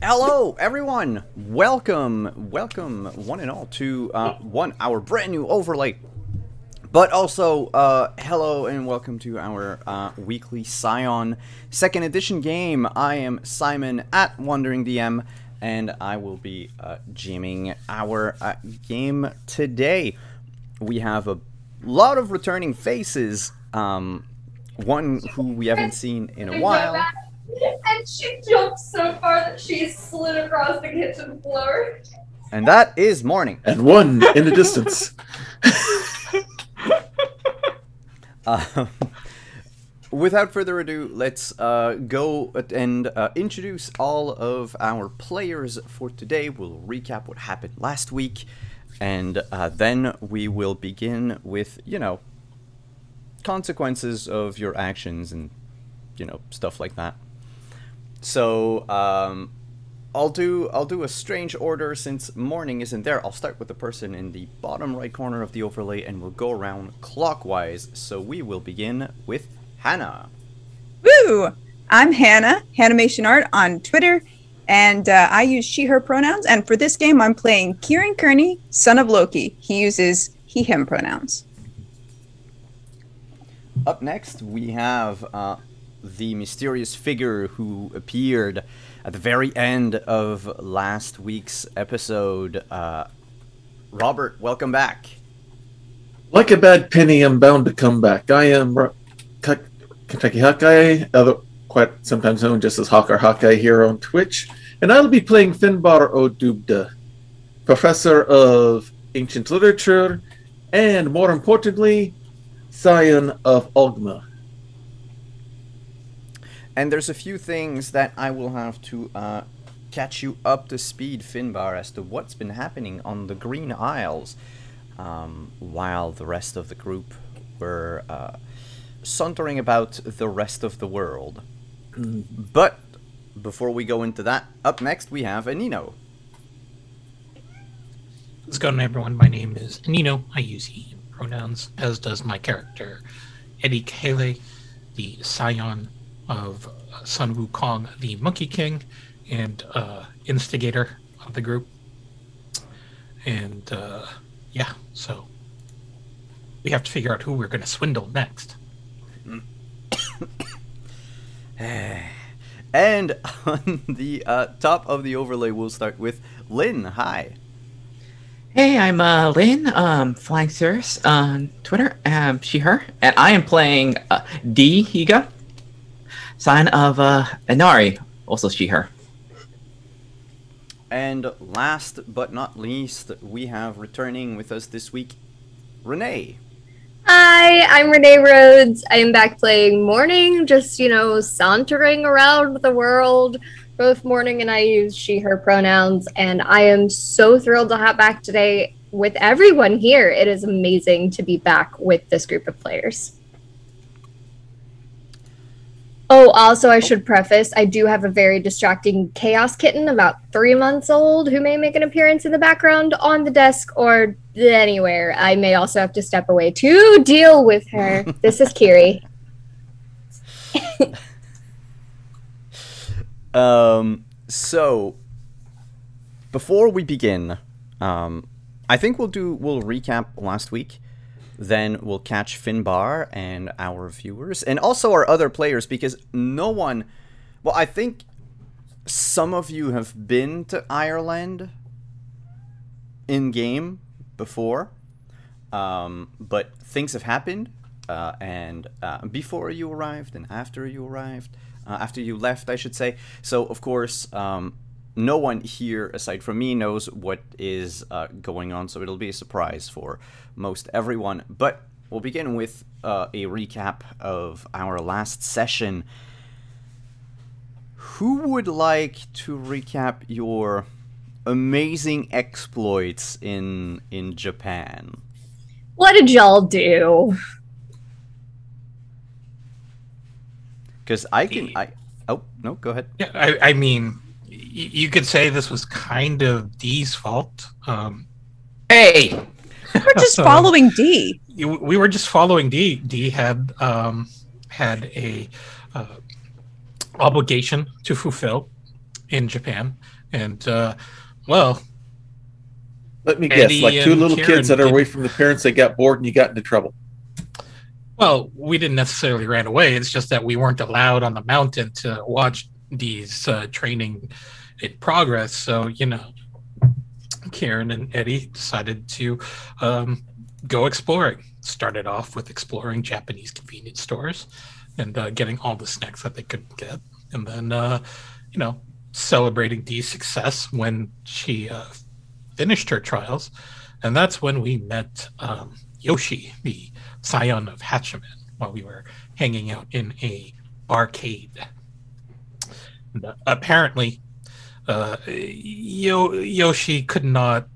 Hello, everyone! Welcome, one and all, to our brand new overlay. But also, hello and welcome to our weekly Scion 2nd edition game. I am Simon at Wandering DM, and I will be GMing our game today. We have a lot of returning faces. One who we haven't seen in a while. And she jumped so far that she slid across the kitchen floor. And that is Morning. And one in the distance. Without further ado, let's go and introduce all of our players for today. We'll recap what happened last week, and then we will begin with, consequences of your actions and, stuff like that. So, I'll do a strange order since Morning isn't there. I'll start with the person in the bottom right corner of the overlay, and we'll go around clockwise. So we will begin with Hannah. Woo! I'm Hannah, Hanimation Art on Twitter, and I use she/her pronouns. And for this game, I'm playing Kieran Kearney, son of Loki. He uses he/him pronouns. Up next, we have the mysterious figure who appeared at the very end of last week's episode. Robert, welcome back. Like a bad penny, I'm bound to come back. I am Kentucky Hawkeye, quite sometimes known just as Hawk or Hawkeye here on Twitch, and I'll be playing Finbar O'Dubda, professor of ancient literature, and more importantly, scion of Ogma. And there's a few things that I will have to catch you up to speed, Finbar, as to what's been happening on the Green Isles while the rest of the group were sauntering about the rest of the world. But before we go into that, up next we have Anino. What's going on, everyone? My name is Anino. I use he pronouns, as does my character, Eddie Kale, the scion of Sun Wukong, the Monkey King, and instigator of the group. And yeah, so we have to figure out who we're going to swindle next. And on the top of the overlay, we'll start with Lynn. Hi. Hey, I'm Lynn, Flying Cirrus on Twitter, she/her, and I am playing D. Higa, sign of Inari, also she/her. And last but not least, we have returning with us this week, Renee. Hi, I'm Renee Rhodes. I am back playing Morning, just, sauntering around the world. Both Morning and I use she/her pronouns, and I am so thrilled to have back today with everyone here. It is amazing to be back with this group of players. Oh, also, I should preface, I do have a very distracting chaos kitten about 3 months old who may make an appearance in the background on the desk or anywhere. I may also have to step away to deal with her. This is Kiri. So before we begin, I think we'll recap last week. Then we'll catch Finbar and our viewers, and also our other players, because no one... Well, I think some of you have been to Ireland in-game before, but things have happened, and before you arrived and after you arrived, after you left, I should say. So, of course, no one here, aside from me, knows what is going on, so it'll be a surprise for most everyone. But we'll begin with a recap of our last session. Who would like to recap your amazing exploits in Japan? What did y'all do? Because oh, no, go ahead. Yeah, I mean, you could say this was kind of D's fault. Hey! We're just following D. We were just following D. D had a obligation to fulfill, in Japan, and well, Let me Eddie guess, like two and little Kieran kids that are did- away from the parents, they got bored and you got into trouble. well, we didn't necessarily ran away. It's just that we weren't allowed on the mountain to watch these training in progress. So, Kieran and Eddie decided to go exploring. Started off with exploring Japanese convenience stores and getting all the snacks that they could get. And then, celebrating Dee's success when she finished her trials. And that's when we met Yoshi, the scion of Hachiman, while we were hanging out in a arcade. And, apparently, Yoshi could not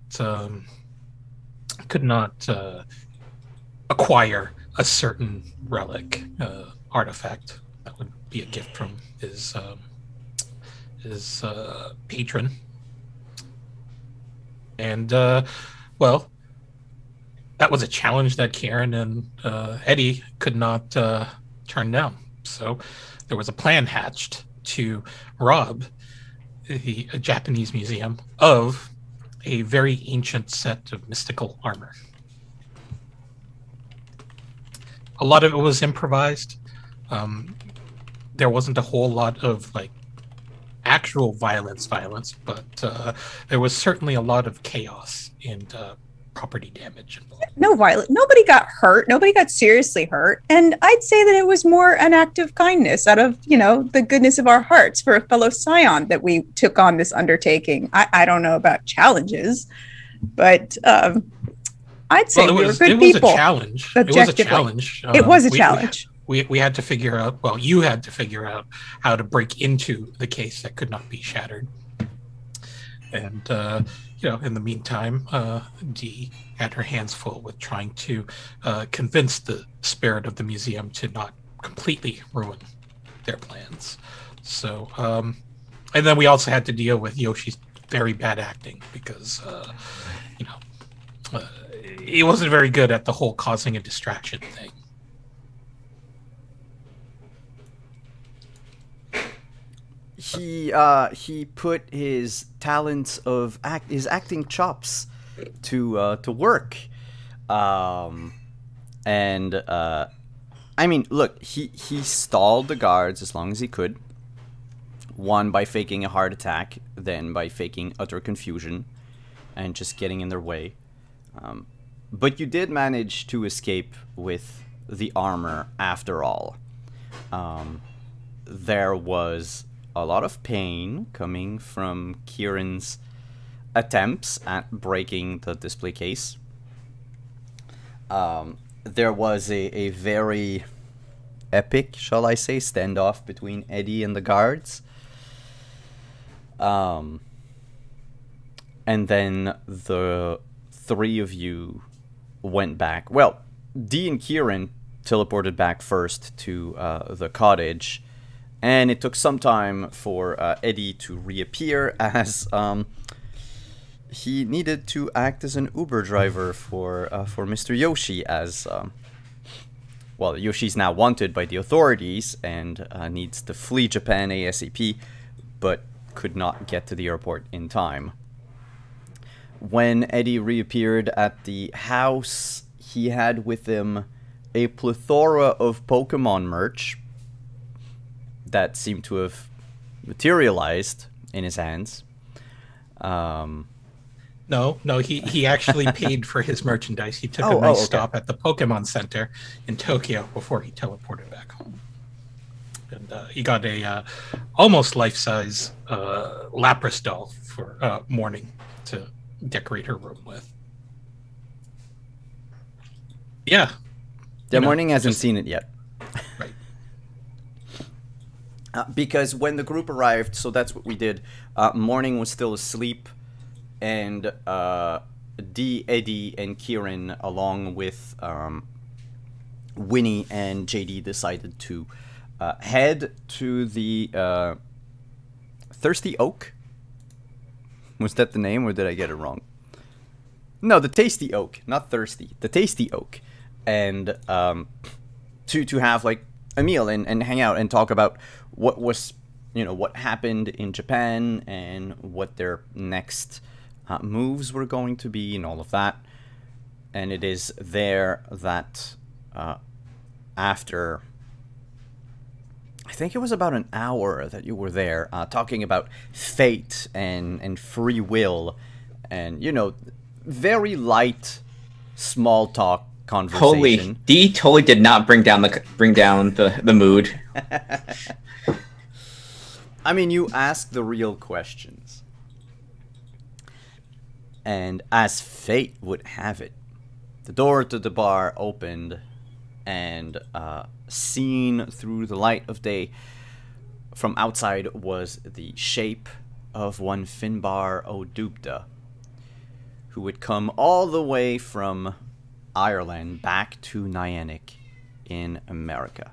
acquire a certain relic artifact that would be a gift from his patron. And well, that was a challenge that Kieran and Eddie could not turn down. So there was a plan hatched to rob the Japanese museum of a very ancient set of mystical armor. A lot of it was improvised. There wasn't a whole lot of actual violence, but there was certainly a lot of chaos and property damage involved. No violence. Nobody got hurt. Nobody got seriously hurt. And I'd say that it was more an act of kindness out of, the goodness of our hearts for a fellow scion that we took on this undertaking. I don't know about challenges, but I'd say we were good people. It was a challenge. It was a challenge. It was a challenge. We had to figure out, well, you had to figure out how to break into the case that could not be shattered. And, in the meantime, Dee had her hands full with trying to convince the spirit of the museum to not completely ruin their plans. So, and then we also had to deal with Yoshi's very bad acting because, he wasn't very good at the whole causing a distraction thing. He put his talents of his acting chops to work, look, he stalled the guards as long as he could. One by faking a heart attack, then by faking utter confusion, and just getting in their way. But you did manage to escape with the armor after all. There was a lot of pain coming from Kieran's attempts at breaking the display case. There was a very epic, shall I say, standoff between Eddie and the guards. And then the three of you went back. Well, Dee and Kieran teleported back first to the cottage. And it took some time for Eddie to reappear as he needed to act as an Uber driver for Mr. Yoshi as, Yoshi's now wanted by the authorities and needs to flee Japan ASAP, but could not get to the airport in time. When Eddie reappeared at the house, he had with him a plethora of Pokemon merch that seemed to have materialized in his hands. No, he actually paid for his merchandise. He took a nice stop at the Pokemon Center in Tokyo before he teleported back home. And he got a almost life-size Lapras doll for Morning to decorate her room with. Yeah. Morning hasn't seen it yet. Right. Because when the group arrived, so that's what we did, Morning was still asleep, and Dee, Eddie, and Kieran, along with Winnie and JD, decided to head to the Thirsty Oak. Was that the name, or did I get it wrong? No, the Tasty Oak, not Thirsty. The Tasty Oak. And to have, like, a meal and hang out and talk about what was you know, what happened in Japan and what their next moves were going to be and all of that. And it is there that after, I think it was about an hour that you were there, talking about fate and free will, and, you know, very light, small talk conversation. Holy, D totally did not bring down the mood. I mean, you asked the real questions. And as fate would have it, the door to the bar opened, and seen through the light of day from outside was the shape of one Finbar O'Dubda, who would come all the way from Ireland back to Niantic in America.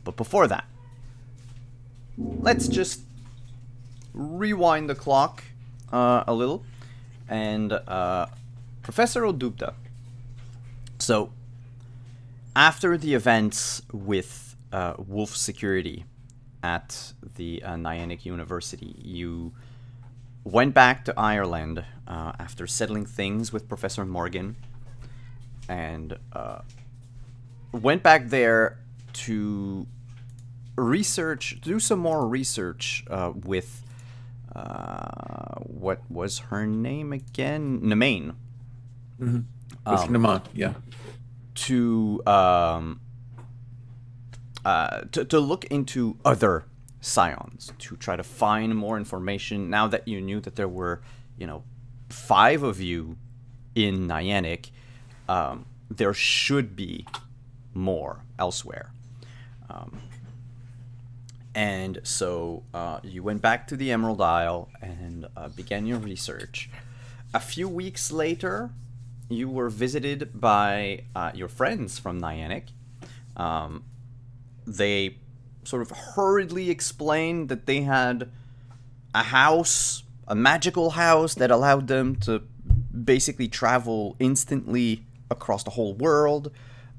But before that, let's just rewind the clock a little. And Professor O'Dubda. So, after the events with Wolf Security at the Niantic University, you went back to Ireland after settling things with Professor Morgan, and went back there to do some more research with what was her name again? Nemain. Mm-hmm. With Naman, yeah. To look into other scions, to try to find more information. Now that you knew that there were, you know, 5 of you in Niantic, there should be more elsewhere. And so you went back to the Emerald Isle and began your research. A few weeks later, you were visited by your friends from Niantic. They sort of hurriedly explained that they had a house, a magical house that allowed them to basically travel instantly across the whole world.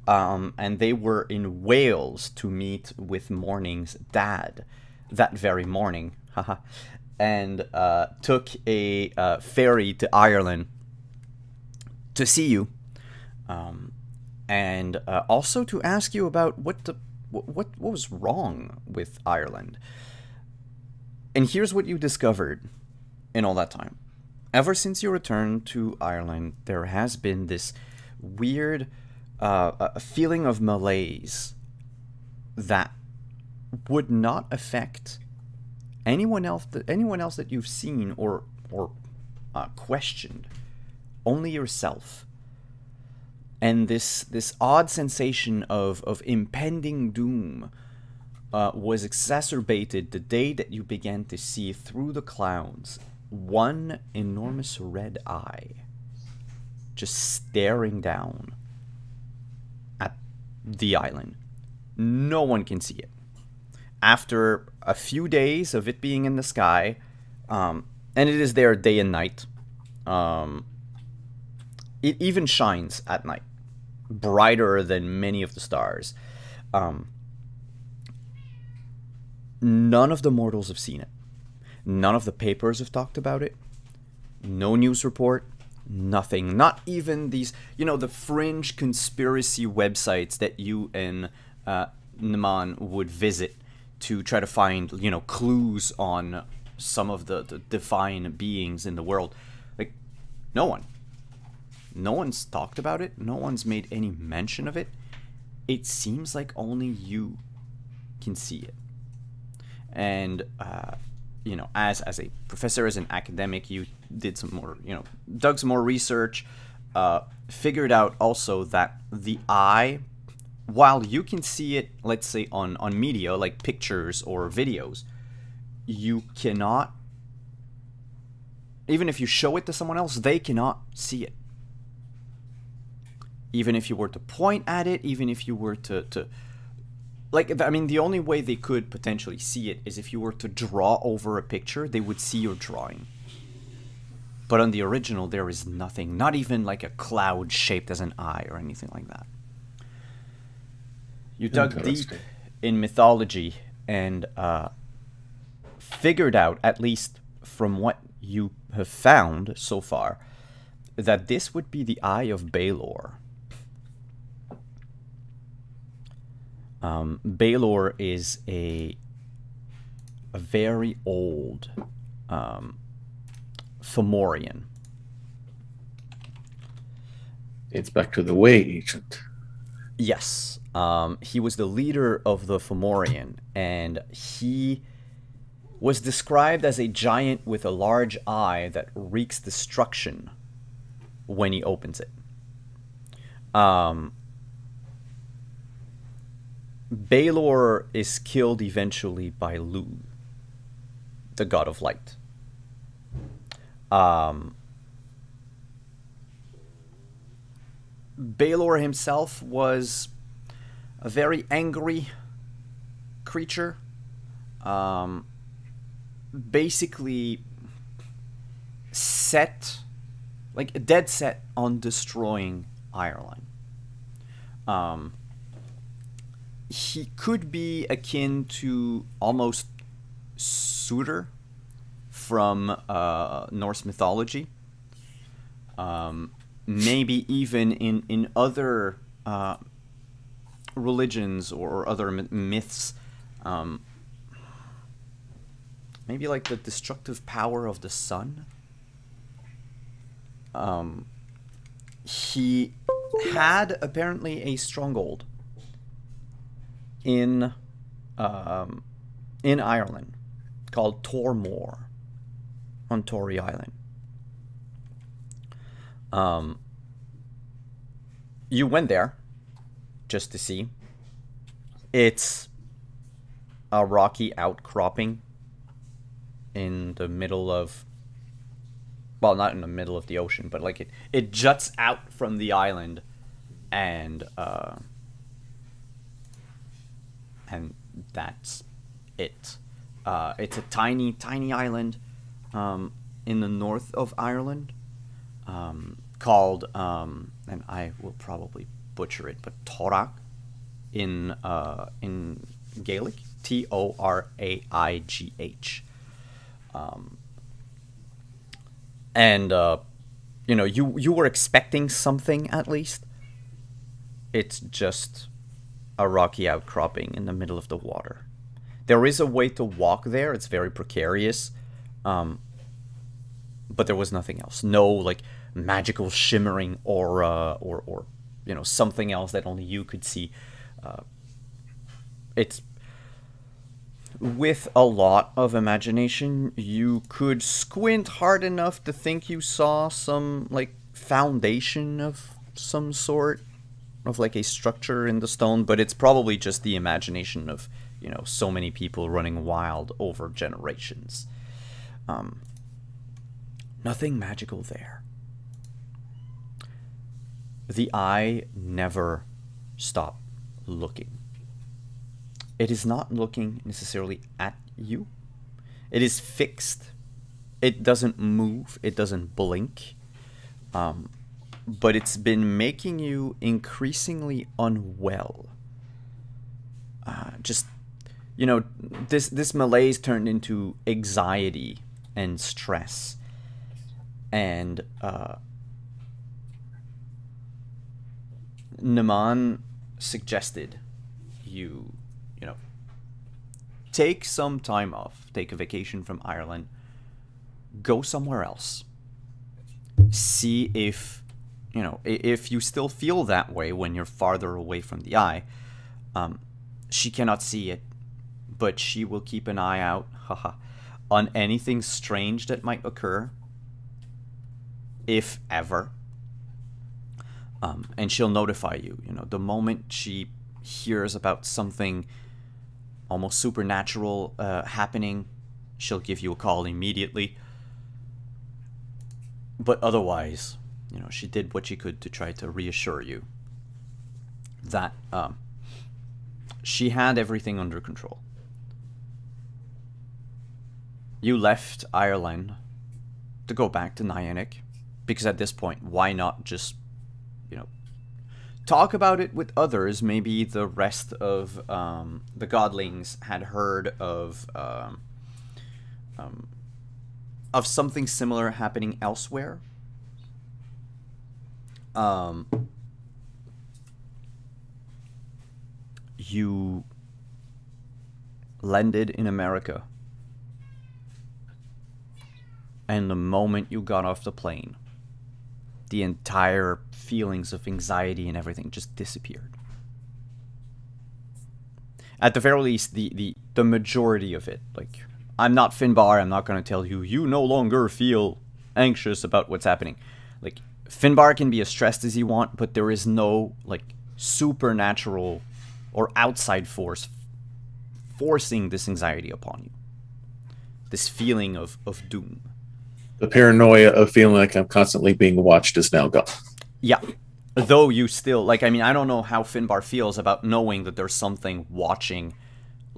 And they were in Wales to meet with Morning's dad that very morning. And took a ferry to Ireland to see you. And also to ask you about what was wrong with Ireland. And here's what you discovered in all that time. Ever since you returned to Ireland, there has been this weird a feeling of malaise that would not affect anyone else that you've seen or questioned, only yourself. And this odd sensation of impending doom was exacerbated the day that you began to see through the clouds one enormous red eye just staring down at the island. No one can see it. After a few days of it being in the sky, and it is there day and night, it even shines at night, brighter than many of the stars. None of the mortals have seen it. None of the papers have talked about it. No news report. Nothing. Not even these, the fringe conspiracy websites that you and Naman would visit to try to find, clues on some of the divine beings in the world. Like, no one. No one's talked about it. No one's made any mention of it. It seems like only you can see it. And, as a professor, as an academic, you did some more, dug some more research, figured out also that the eye, while you can see it, let's say on media, like pictures or videos, you cannot, even if you show it to someone else, they cannot see it. Even if you were to point at it, even if you were to the only way they could potentially see it is if you were to draw over a picture, they would see your drawing. But on the original, there is nothing, not even like a cloud shaped as an eye or anything like that. You dug deep in mythology and figured out, at least from what you have found so far, that this would be the Eye of Balor. Balor is a very old Fomorian. It's back to the way, Agent. Yes. He was the leader of the Fomorian, and he was described as a giant with a large eye that wreaks destruction when he opens it. Balor is killed eventually by Lu, the god of light. Balor himself was a very angry creature. Basically dead set on destroying Ireland. He could be akin to almost Surtur from Norse mythology. Maybe even in other religions or other myths. Maybe like the destructive power of the sun. He had apparently a stronghold in Ireland called Tormore on Tory Island. You went there just to see. It's a rocky outcropping in the middle of, well, not in the middle of the ocean, but like it juts out from the island, and that's it. It's a tiny island in the north of Ireland, called, and I will probably butcher it, but Toraig in Gaelic, Toraigh. And you know, you were expecting something at least. It's just a rocky outcropping in the middle of the water. There is a way to walk there. It's very precarious, but there was nothing else. No like magical shimmering aura or you know, something else that only you could see. It's with a lot of imagination, you could squint hard enough to think you saw some like foundation of some sort, of like a structure in the stone, but it's probably just the imagination of, you know, so many people running wild over generations. Nothing magical there. The eye never stopped looking. It is not looking necessarily at you. It is fixed. It doesn't move. It doesn't blink. But it's been making you increasingly unwell. Just, you know, this malaise turned into anxiety and stress. And Naman suggested you know, take some time off, take a vacation from Ireland, go somewhere else. See if, you know, if you still feel that way when you're farther away from the eye. She cannot see it, but she will keep an eye out, on anything strange that might occur, if ever. And she'll notify you, you know, the moment she hears about something almost supernatural happening, she'll give you a call immediately. But otherwise, you know, she did what she could to try to reassure you that she had everything under control. You left Ireland to go back to Niantic, because at this point, why not just, you know, talk about it with others? Maybe the rest of the godlings had heard of of something similar happening elsewhere. You landed in America, and the moment you got off the plane, the entire feelings of anxiety and everything just disappeared. At the very least, the majority of it. Like, I'm not Finbar, I'm not going to tell you, you no longer feel anxious about what's happening. Like, Finbar can be as stressed as you want, but there is no, like, supernatural or outside force forcing this anxiety upon you. This feeling of doom. The paranoia of feeling like I'm constantly being watched is now gone. Yeah. Though you still, like, I mean, I don't know how Finbar feels about knowing that there's something watching,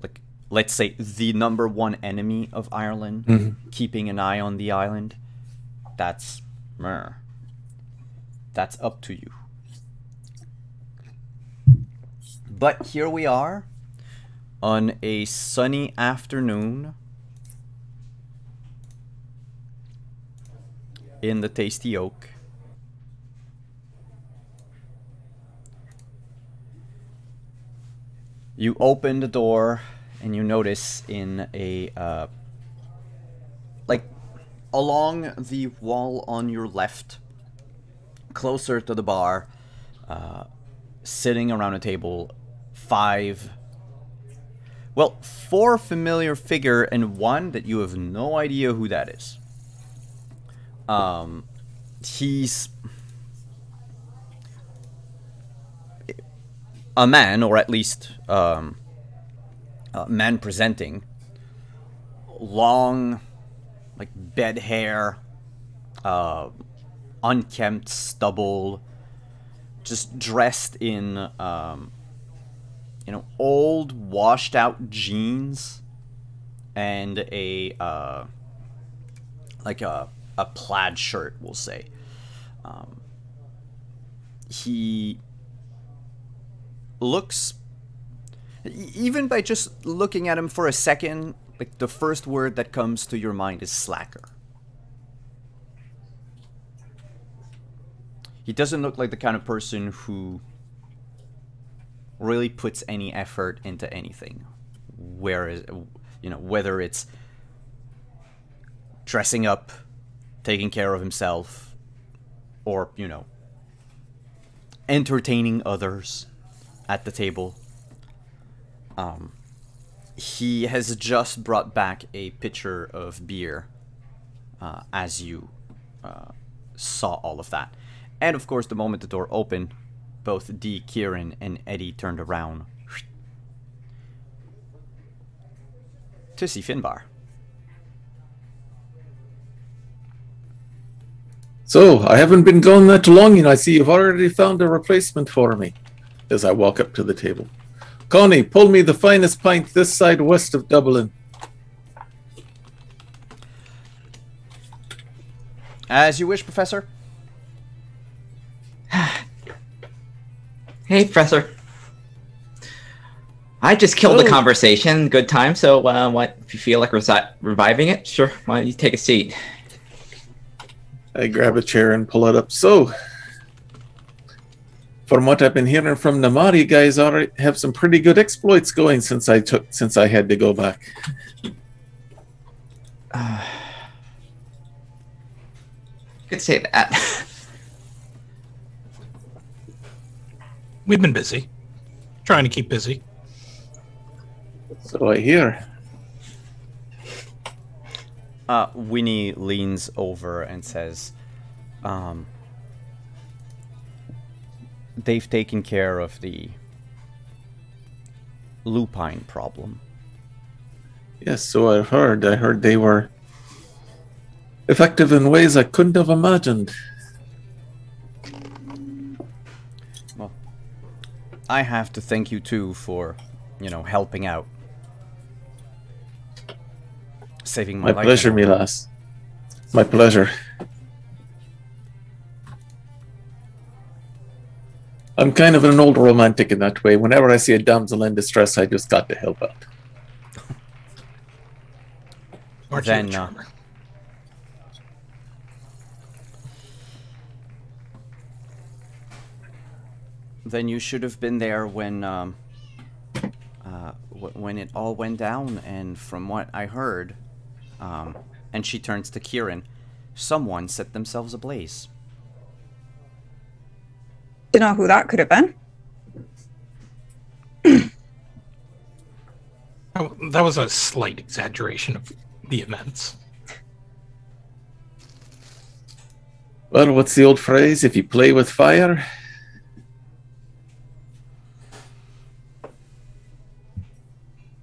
like, let's say, the #1 enemy of Ireland, keeping an eye on the island. That's up to you. But here we are, on a sunny afternoon, in the Tasty Oak. You open the door and you notice in a, like, along the wall on your left, closer to the bar, sitting around a table, 4 familiar figure and 1 that you have no idea who that is. He's a man, or at least a man presenting, long, like, bed hair, unkempt stubble, just dressed in, you know, old, washed-out jeans and a like a plaid shirt, we'll say. He looks, even by just looking at him for a second, like, the first word that comes to your mind is slacker. He doesn't look like the kind of person who really puts any effort into anything. Whereas, you know, whether it's dressing up, taking care of himself, or, you know, entertaining others at the table. He has just brought back a pitcher of beer as you saw all of that. And of course, the moment the door opened, both Dee, Kieran, and Eddie turned around to see Finbar. So, I haven't been gone that long, and I see you've already found a replacement for me. As I walk up to the table. Connie, pull me the finest pint this side west of Dublin. As you wish, Professor. Hey, Professor. I just killed the conversation. Good time. So, what if you feel like reviving it? Sure. Why don't you take a seat? I grab a chair and pull it up. So, from what I've been hearing from Namari, you guys already have some pretty good exploits going since I had to go back. You could say that. We've been busy. Trying to keep busy. So I hear. Winnie leans over and says, they've taken care of the lupine problem. Yes, so I've heard. I heard they were effective in ways I couldn't have imagined. Well, I have to thank you too for, you know, helping out. Saving my life. My pleasure, Milas. My pleasure. I'm kind of an old romantic in that way. Whenever I see a damsel in distress, I just got to help out. Or to the charmer. Then you should have been there when it all went down, and from what I heard, and she turns to Kieran, someone set themselves ablaze. Don't know who that could have been. Oh, that was a slight exaggeration of the events. Well, what's the old phrase? If you play with fire...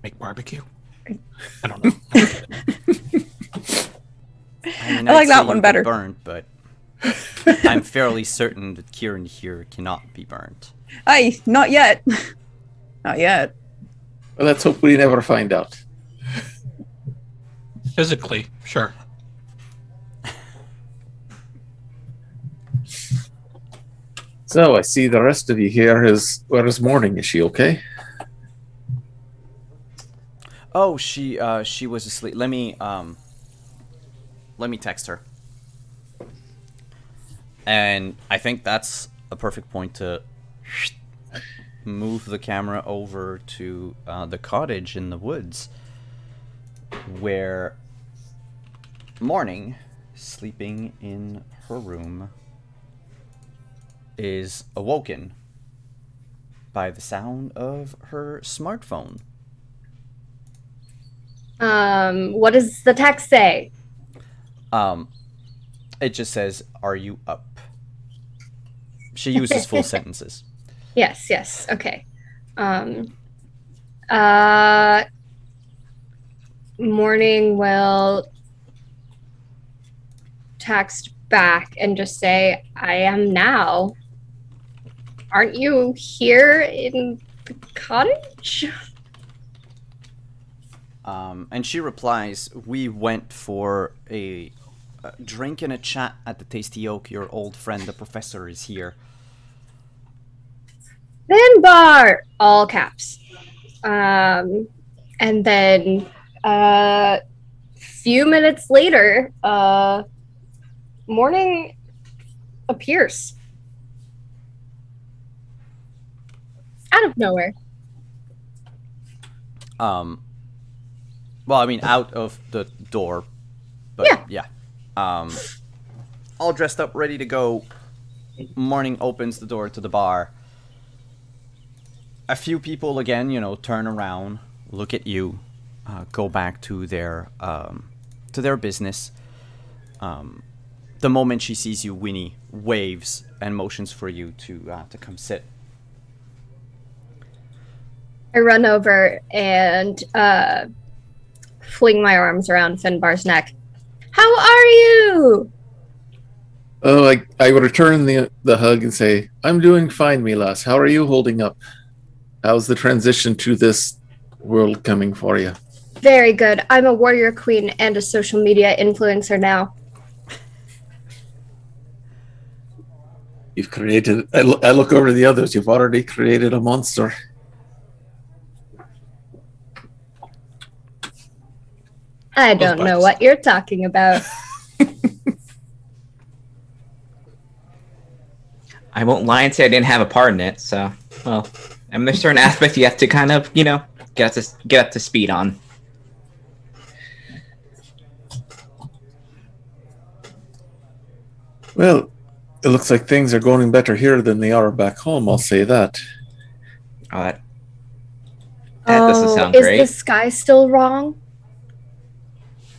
Make barbecue? I don't know. I like that one better. Burnt, but I'm fairly certain that Kieran here cannot be burnt. Aye, not yet. Not yet. Well, let's hope we never find out. Physically, sure. So, I see the rest of you here is... Where is Morning? Is she okay? Oh, she was asleep. Let me text her. And I think that's a perfect point to move the camera over to the cottage in the woods, where Morning, sleeping in her room, is awoken by the sound of her smartphone. What does the text say? It just says, "Are you up?" She uses full sentences. Yes, okay. Morning will text back and just say, "I am now. Aren't you here in the cottage?" And she replies, "We went for a drink and a chat at the Tasty Oak. Your old friend, the professor, is here." Finbar! All caps. And then few minutes later, Morning appears. Out of nowhere. Well, I mean, out of the door. But yeah. All dressed up, ready to go. Morning opens the door to the bar. A few people, again, turn around, look at you, go back to their business. The moment she sees you, Winnie waves and motions for you to come sit. I run over and fling my arms around Finbar's neck. "How are you?" Oh, I would return the hug and say, "I'm doing fine, me lass. How are you holding up? How's the transition to this world coming for you?" "Very good. I'm a warrior queen and a social media influencer now." You've created... I look over to the others. You've already created a monster. I don't know what you're talking about. I won't lie and say I didn't have a part in it, so, well, I mean, there's certain aspects you have to kind of, get up to speed on. Well, it looks like things are going better here than they are back home, I'll say that. Oh, that doesn't sound great. Is the sky still wrong?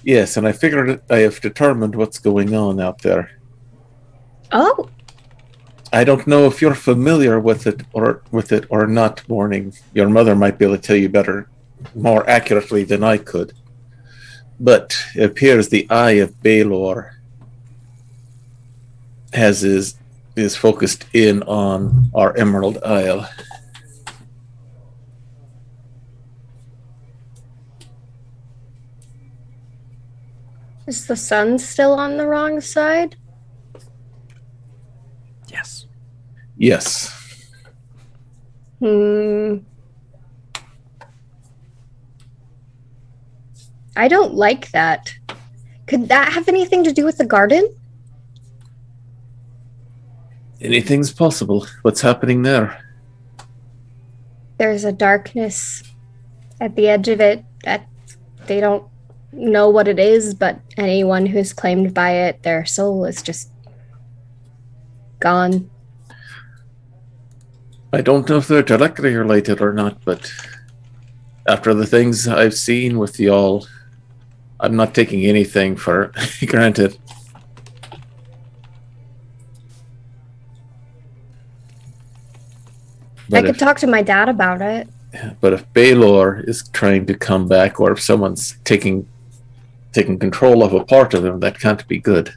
Yes, and I figured I have determined what's going on out there. Oh. I don't know if you're familiar with it or not, Morning. Your mother might be able to tell you more accurately than I could. But it appears the Eye of Balor is focused in on our Emerald Isle. Is the sun still on the wrong side? Yes. Yes. I don't like that. Could that have anything to do with the garden? Anything's possible. What's happening there? There's a darkness at the edge of it that they don't know what it is, but anyone who's claimed by it, their soul is just gone. I don't know if they're directly related or not, but after the things I've seen with y'all, I'm not taking anything for granted. I could talk to my dad about it. But if Balor is trying to come back, or if someone's taking control of a part of him, that can't be good.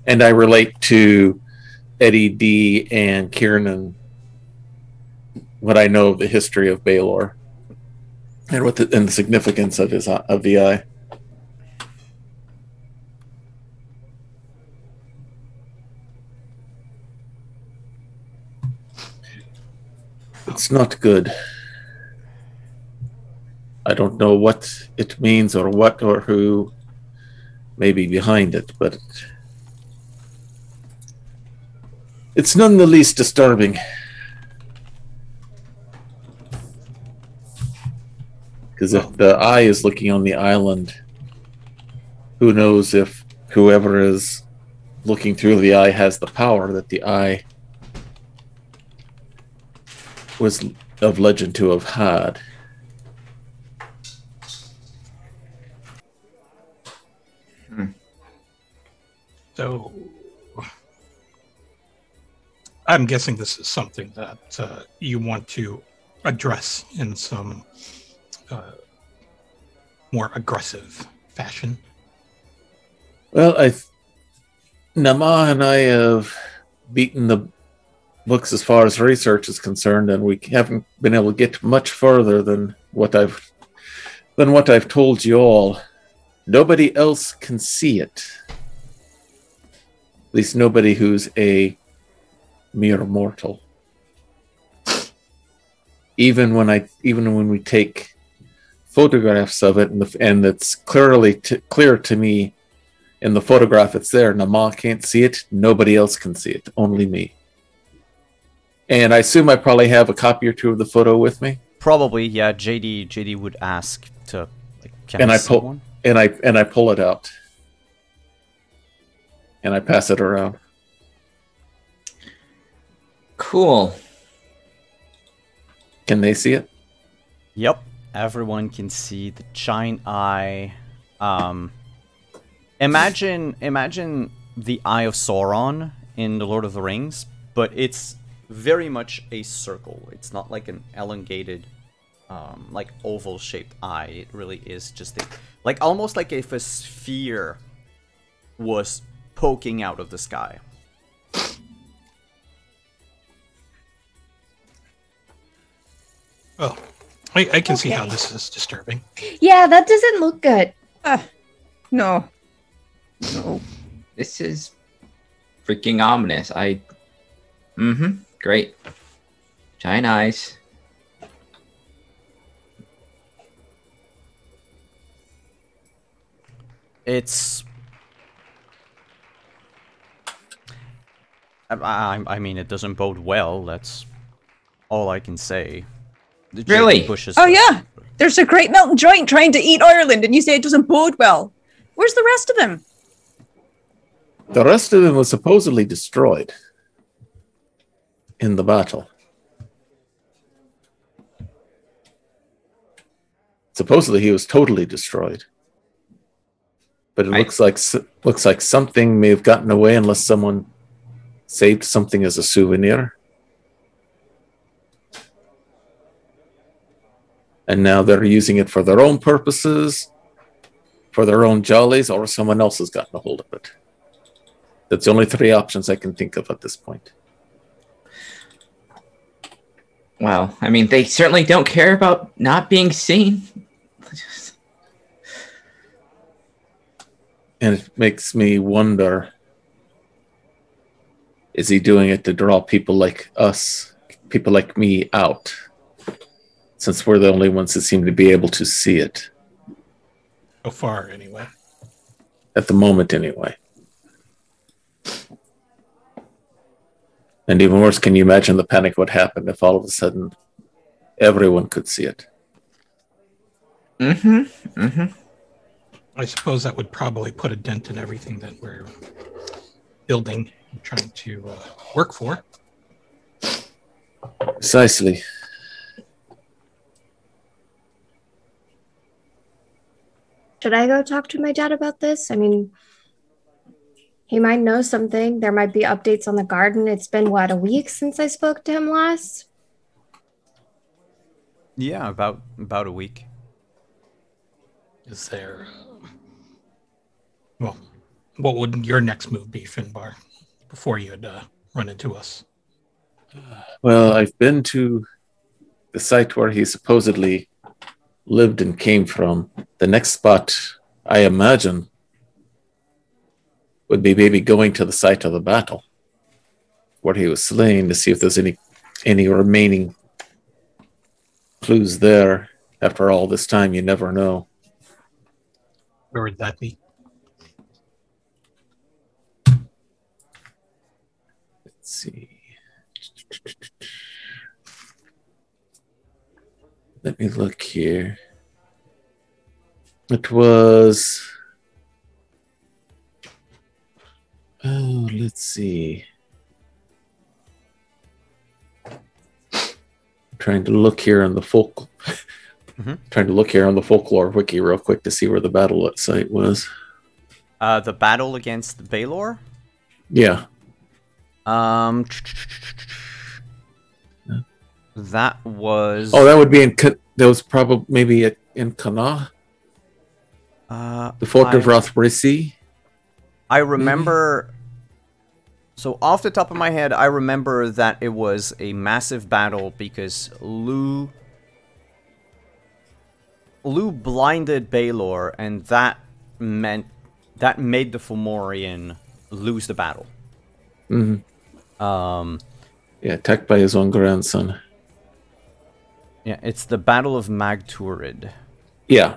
And I relate to Eddie D and Kieran what I know of the history of Balor and the significance of the eye. It's not good. I don't know what it means or what or who may be behind it, but it's none the least disturbing. Because if the eye is looking on the island, who knows if whoever is looking through the eye has the power that the eye was of legend to have had. So, I'm guessing this is something that you want to address in some more aggressive fashion. Well, Nama and I have beaten the books as far as research is concerned, and we haven't been able to get much further than what I've told you all. Nobody else can see it. At least nobody who's a mere mortal. Even when we take photographs of it, and it's clear to me in the photograph it's there. Nama can't see it. Nobody else can see it. Only me. And I assume I probably have a copy or two of the photo with me. Probably, yeah. JD would ask to. Can I see one? And I pull it out. And I pass it around. Cool. Can they see it? Yep. Everyone can see the giant eye. Imagine the Eye of Sauron in The Lord of the Rings, but it's very much a circle. It's not like an elongated, like oval-shaped eye. It really is just almost like if a sphere was poking out of the sky. Oh, I can see how this is disturbing. Yeah, that doesn't look good. No. This is freaking ominous. Great. Giant eyes. It's... I mean, it doesn't bode well. That's all I can say. Really? Oh, yeah. There's a great mountain giant trying to eat Ireland, and you say it doesn't bode well. Where's the rest of them? The rest of them was supposedly destroyed in the battle. Supposedly he was totally destroyed. But it looks like something may have gotten away unless someone saved something as a souvenir. And now they're using it for their own purposes, for their own jollies, or someone else has gotten a hold of it. That's the only three options I can think of at this point. Well, I mean, they certainly don't care about not being seen. And it makes me wonder, is he doing it to draw people like us, people like me, out? Since we're the only ones that seem to be able to see it. So far, anyway. At the moment, anyway. And even worse, can you imagine the panic would happen if all of a sudden everyone could see it? Mm-hmm. Mm-hmm. I suppose that would probably put a dent in everything that we're building and trying to work for. Precisely. Should I go talk to my dad about this? I mean, he might know something. There might be updates on the garden. It's been, what, a week since I spoke to him last? Yeah, about a week. Is there... well, what would your next move be, Finbar, before you'd run into us? Well, I've been to the site where he supposedly lived and came from. The next spot, I imagine, would be maybe going to the site of the battle where he was slain to see if there's any remaining clues there. After all this time, you never know. Where would that be? Let's see. Let me look here. It was... oh, let's see. I'm trying to look here on the trying to look here on the folklore wiki real quick to see where the battle site was. The battle against Balor? Yeah. That was... oh, that would be that was probably maybe in Kana? The Fort of Rothbrisi? I remember... so off the top of my head, I remember that it was a massive battle because Lu blinded Balor, and that made the Fomorian lose the battle. Mm-hmm. Yeah, attacked by his own grandson. Yeah, it's the Battle of Magturid. Yeah.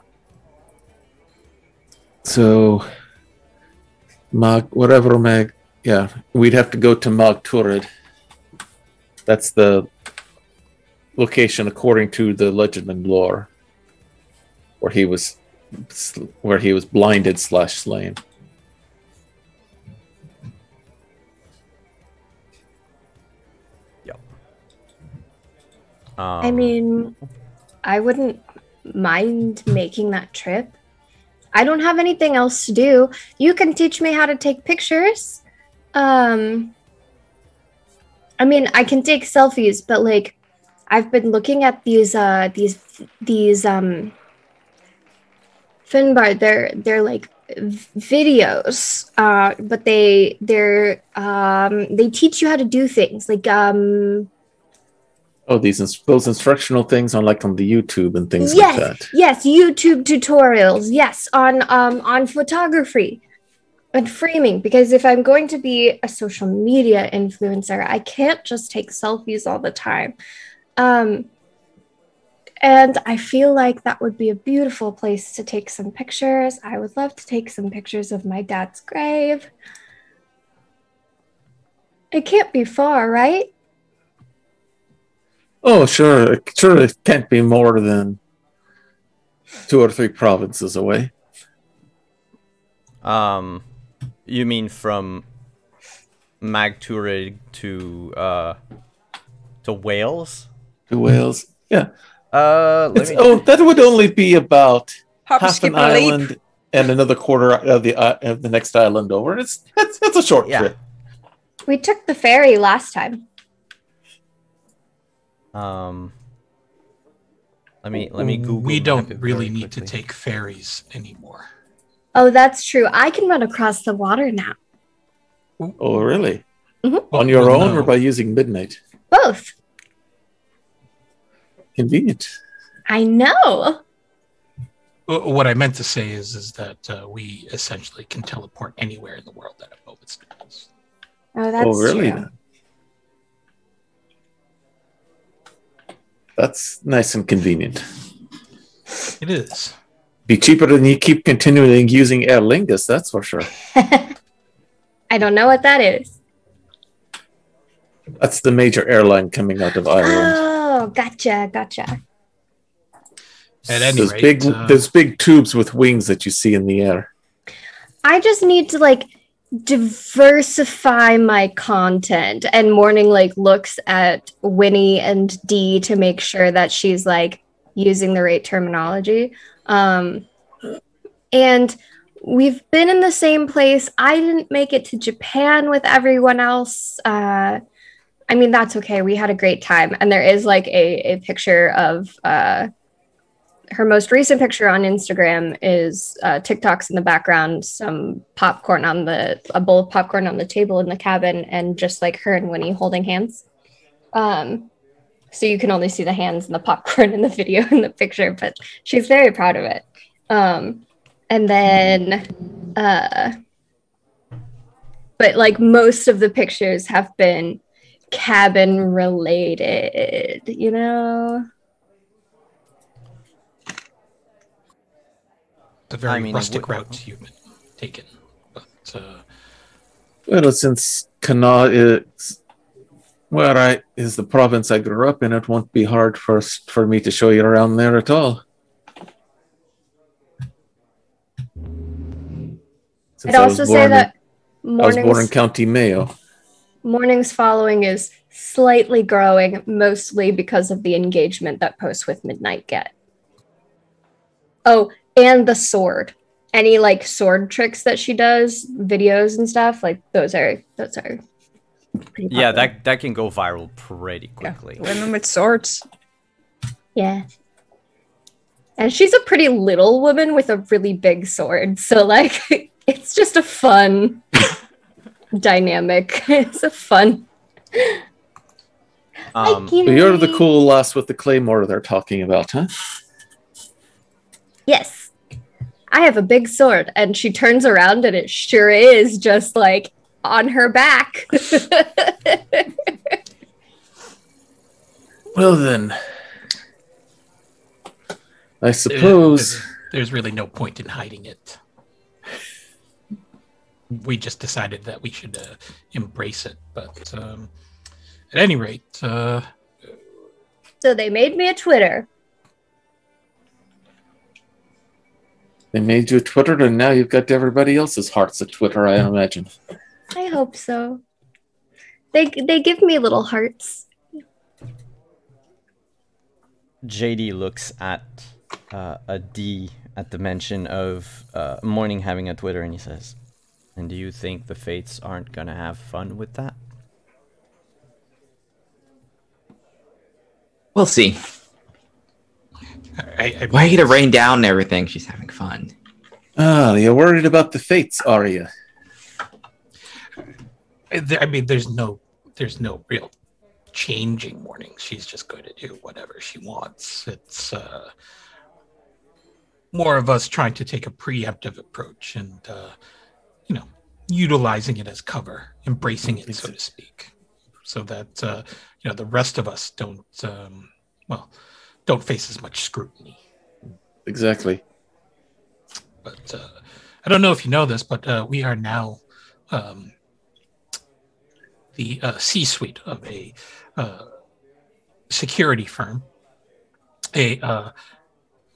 So, yeah, we'd have to go to Magturid. That's the location, according to the legend and lore, where he was blinded / slain. I mean, I wouldn't mind making that trip. I don't have anything else to do. You can teach me how to take pictures. I mean, I can take selfies, but like, I've been looking at these Finbar. They're like videos, but they teach you how to do things like oh, those instructional things on the YouTube and things like that. Yes, YouTube tutorials. Yes, on photography and framing. Because if I'm going to be a social media influencer, I can't just take selfies all the time. And I feel like that would be a beautiful place to take some pictures. I would love to take some pictures of my dad's grave. It can't be far, right? Oh, sure. It can't be more than 2 or 3 provinces away. You mean from Magturid to Wales? To Wales, yeah. That would only be about Hop, half skip, an and a leap. island and another quarter of the next island over. It's a short trip. We took the ferry last time. Let me Google. We map don't it really very need to quickly. take ferries anymore. Oh, that's true. I can run across the water now. Oh, really? Mhm. On your Well, own no. or by using Midnight? Both. Convenient. I know. What I meant to say is that we essentially can teleport anywhere in the world at a moment's notice. Oh, that's Oh, really? true. That's nice and convenient. It is. Be cheaper than you keep continuing using Aer Lingus, that's for sure. I don't know what that is. That's the major airline coming out of Ireland. Oh, gotcha. At any Those rate, those big tubes with wings that you see in the air. I just need to like diversify my content, and Morning like looks at Winnie and Dee to make sure that she's like using the right terminology. And we've been in the same place. I didn't make it to Japan with everyone else. I mean, that's okay. We had a great time. And there is like a picture of her most recent picture on Instagram is TikToks in the background, some popcorn a bowl of popcorn on the table in the cabin, and just like her and Winnie holding hands. So you can only see the hands and the popcorn in the video in the picture, but she's very proud of it. And then, but like most of the pictures have been cabin related, you know? The very rustic route you've been taken. But, well, since Kana is is the province I grew up in, it won't be hard for me to show you around there at all. I'd also say that I was born in County Mayo. Morning's following is slightly growing, mostly because of the engagement that Posts with Midnight get. Oh, and the sword. Any like sword tricks that she does, videos and stuff, like those are pretty yeah, that can go viral pretty quickly. Yeah. Women with swords. Yeah. And she's a pretty little woman with a really big sword. So like it's just a fun dynamic. It's a fun. You're the cool lass with the claymore they're talking about, huh? Yes. I have a big sword, and she turns around and it sure is just like on her back. Well then, I suppose there's really no point in hiding it. We just decided that we should embrace it, but at any rate, so they made me a Twitter. They made you a Twitter, and now you've got everybody else's hearts at Twitter, I imagine. I hope so. They give me little hearts. JD looks at a D at the mention of Morning having a Twitter, and he says, "And do you think the Fates aren't gonna have fun with that?" We'll see. I Why are you to rain down everything? She's having fun. Ah, you're worried about the Fates, are you? I mean, there's no real changing Morning. She's just going to do whatever she wants. It's more of us trying to take a preemptive approach and utilizing it as cover, embracing it, so to speak, so that the rest of us don't face as much scrutiny. Exactly. But I don't know if you know this, but we are now the C-suite of a security firm, a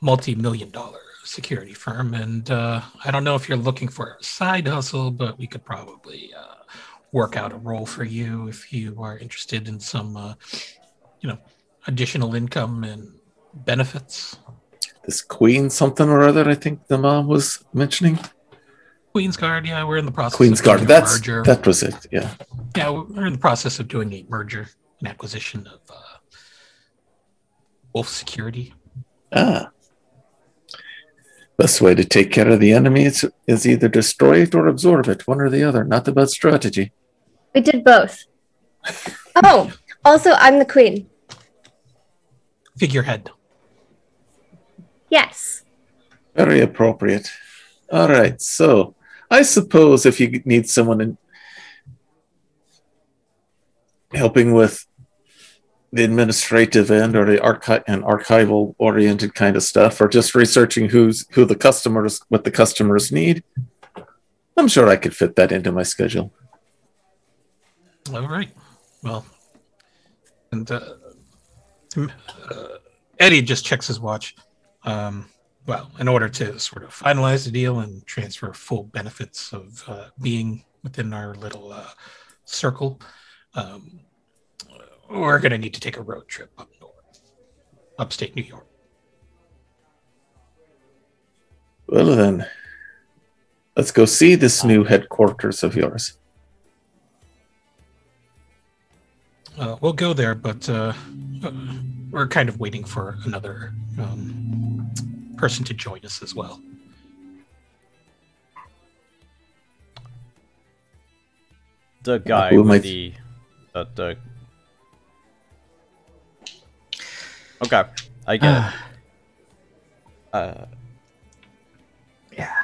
multi-million-dollar security firm, and I don't know if you're looking for a side hustle, but we could probably work out a role for you if you are interested in some, additional income and benefits. This Queen something or other, I think the mom was mentioning. Queen's Guard, yeah, we're in the process. Queen's of Guard, doing a merger. that was it, yeah. Yeah, we're in the process of doing a merger and acquisition of Wolf Security. Ah. Best way to take care of the enemy is either destroy it or absorb it, one or the other. Not the best strategy. We did both. Oh, also, I'm the queen. Figurehead. Yes. Very appropriate. All right, so I suppose if you need someone helping with the administrative end or the archival oriented kind of stuff, or just researching what the customers need, I'm sure I could fit that into my schedule. All right. Well, and Eddie just checks his watch. Well, in order to sort of finalize the deal and transfer full benefits of being within our little circle, we're going to need to take a road trip up north, upstate New York. Well then, let's go see this new headquarters of yours. We'll go there, but we're kind of waiting for another person to join us as well. The guy with the okay, I get it. Yeah.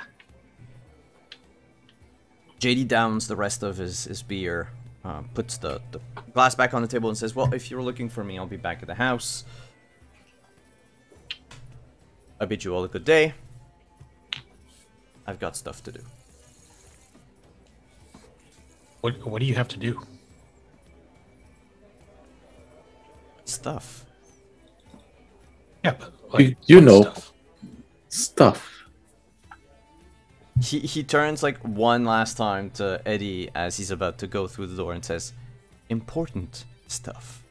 JD downs the rest of his beer, puts the glass back on the table and says, well, if you're looking for me, I'll be back at the house. I bid you all a good day. I've got stuff to do. What do you have to do? Stuff. Yeah, but like, you what know, stuff. He turns like one last time to Eddie as he's about to go through the door and says, important stuff.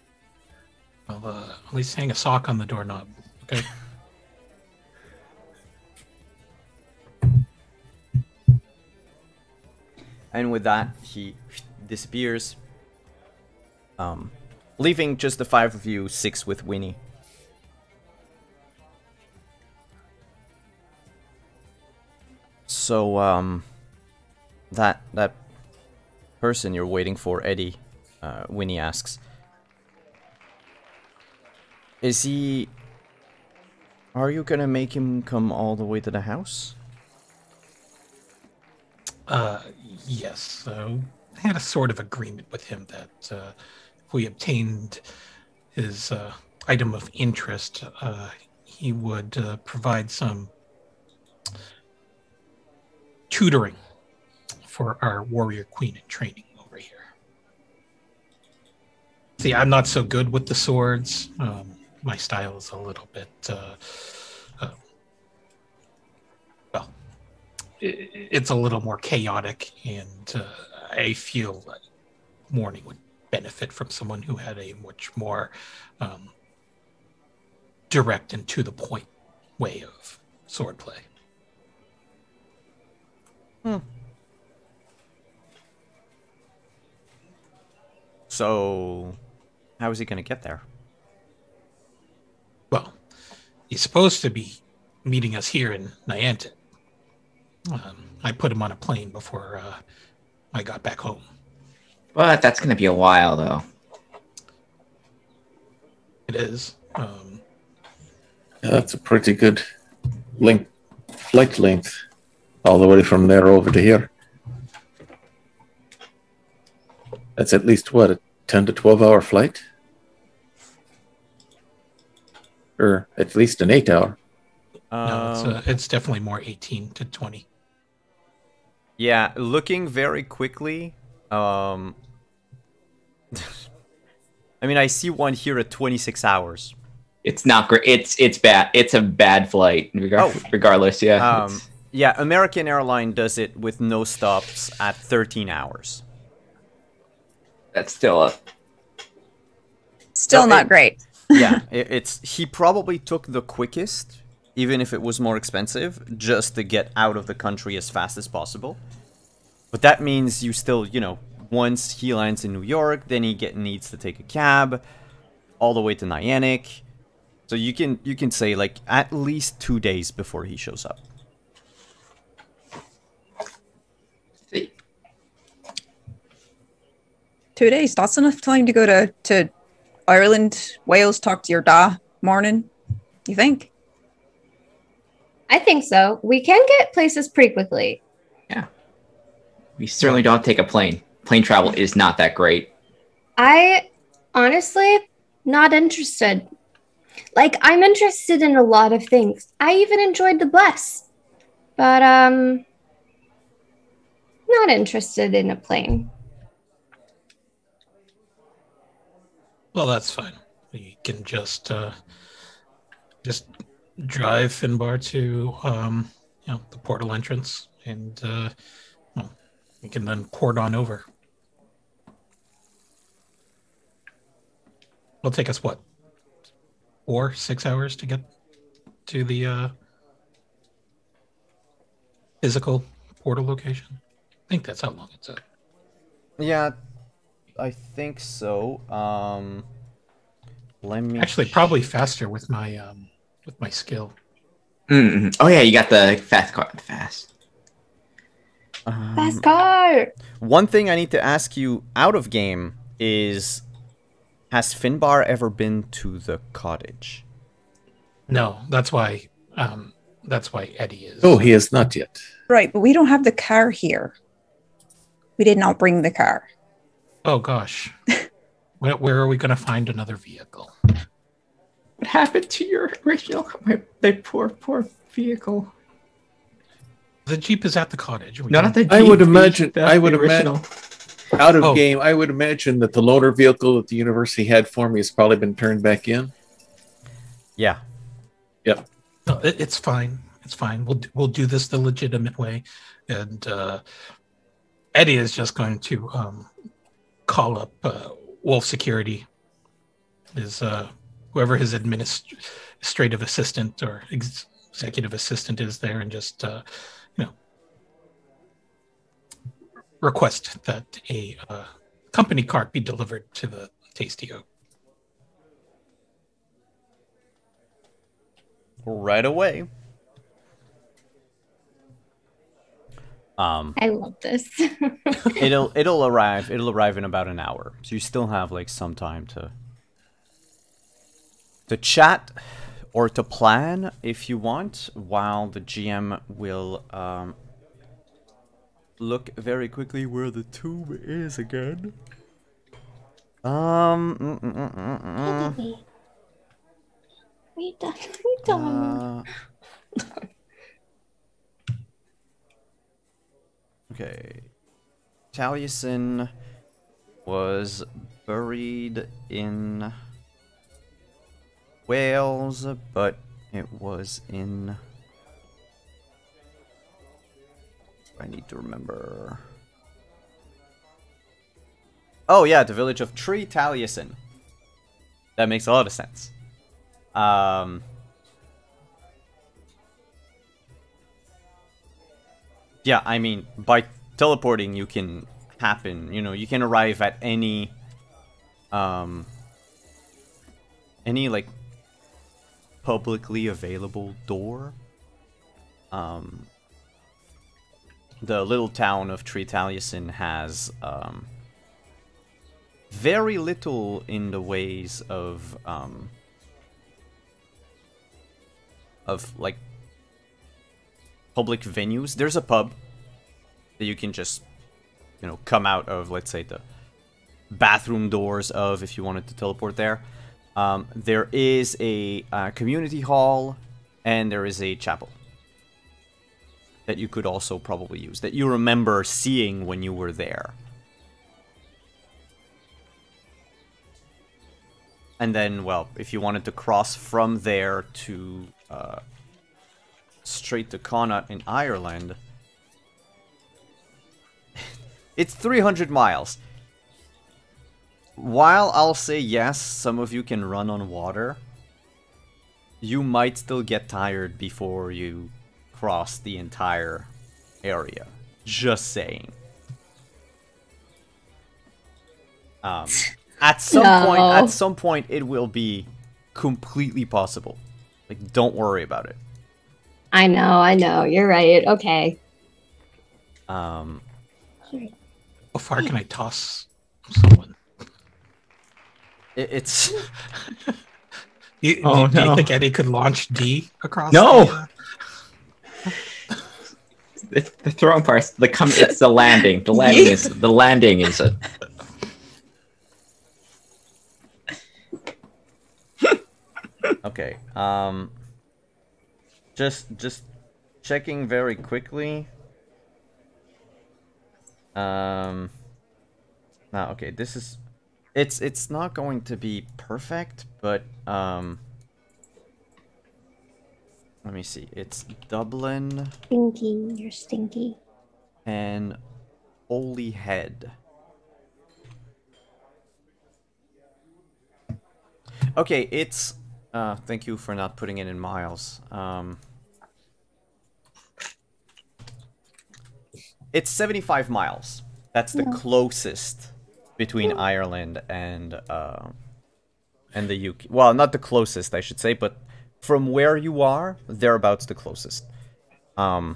Well, at least hang a sock on the doorknob, okay? And with that, he disappears, leaving just the 5 of you, 6 with Winnie. So, that person you're waiting for, Eddie, Winnie asks, are you gonna make him come all the way to the house? Yes. I had a sort of agreement with him that if we obtained his item of interest, he would provide some tutoring for our warrior queen in training over here. See, I'm not so good with the swords. My style is a little bit, well, it's a little more chaotic, and I feel like Morning would benefit from someone who had a much more direct and to the point way of swordplay. So, how is he going to get there? Well, he's supposed to be meeting us here in Niantic. I put him on a plane before I got back home. But that's going to be a while, though. It is. That's a pretty good flight length, all the way from there over to here. That's at least, what, a 10 to 12 hour flight? Or at least an 8 hour. No, it's definitely more 18 to 20. Yeah, looking very quickly, I mean, I see one here at 26 hours. It's not great. It's bad. It's a bad flight, regardless. Yeah. Yeah, American Airline does it with no stops at 13 hours. That's still not great. Yeah, he probably took the quickest, even if it was more expensive, just to get out of the country as fast as possible. But that means you still, once he lands in New York, then he needs to take a cab all the way to Niantic. So you can say like at least 2 days before he shows up. See. 2 days. That's enough time to go to Ireland, Wales, talk to your da Morning. You think? I think so. We can get places pretty quickly. Yeah. We certainly don't take a plane. Plane travel is not that great. I honestly, Not interested. Like, I'm interested in a lot of things. I even enjoyed the Bless. But, not interested in a plane. Well, that's fine. We can just drive Finbar to the portal entrance, and we can then port on over. It'll take us what, 4-6 hours to get to the physical portal location. I think that's how long it's at. Yeah, I think so. Let me Actually probably faster with my skill. Mm-hmm. Oh yeah, you got the fast car. Fast. Fast car! One thing I need to ask you out of game is, has Finbar ever been to the cottage? No, that's why Eddie is. Oh, he has not yet. Right, but we don't have the car here. We did not bring the car. Oh gosh. Where are we going to find another vehicle? What happened to your original? My poor vehicle. The Jeep is at the cottage. Not the Jeep. I would imagine. the I would original. imagine. Out of Oh. game, I would imagine that the loaner vehicle that the university had for me has probably been turned back in. Yeah. Yep. No, it's fine. It's fine. We'll do this the legitimate way, and Eddie is just going to call up Wolf Security, is whoever his administrative assistant or executive assistant is there, and just request that a company cart be delivered to the Tasty Oak. Right away. I love this. It'll arrive in about an hour. So you still have like some time to chat or to plan if you want, while the GM will look very quickly where the tube is again. We done. Okay. Taliesin was buried in Wales, but it was in... I need to remember... Oh yeah, the village of Tree Taliesin. That makes a lot of sense. Yeah, I mean, by teleporting you can you can arrive at any like publicly available door. The little town of Tree Taliesin has very little in the ways of like public venues. There's a pub that you can just, come out of, let's say, the bathroom doors of, if you wanted to teleport there. There is a community hall, and there is a chapel that you could also probably use, that you remember seeing when you were there. And then, well, if you wanted to cross from there to straight to Connaught in Ireland, it's 300 miles. While I'll say yes, some of you can run on water, you might still get tired before you cross the entire area. Just saying. At some point, it will be completely possible. Like, don't worry about it. I know. You're right. Okay. How far can I toss someone? It's... Do you think Eddie could launch D across? No! The throwing part, it's the landing. The landing is a... Okay. Just checking very quickly. Now, okay, this is... It's not going to be perfect, but, let me see. It's Dublin... Stinky, you're stinky. and Holyhead. Okay, it's... thank you for not putting it in miles. It's 75 miles. That's the closest between Ireland and the UK. Well, not the closest, I should say, but from where you are, thereabouts the closest. I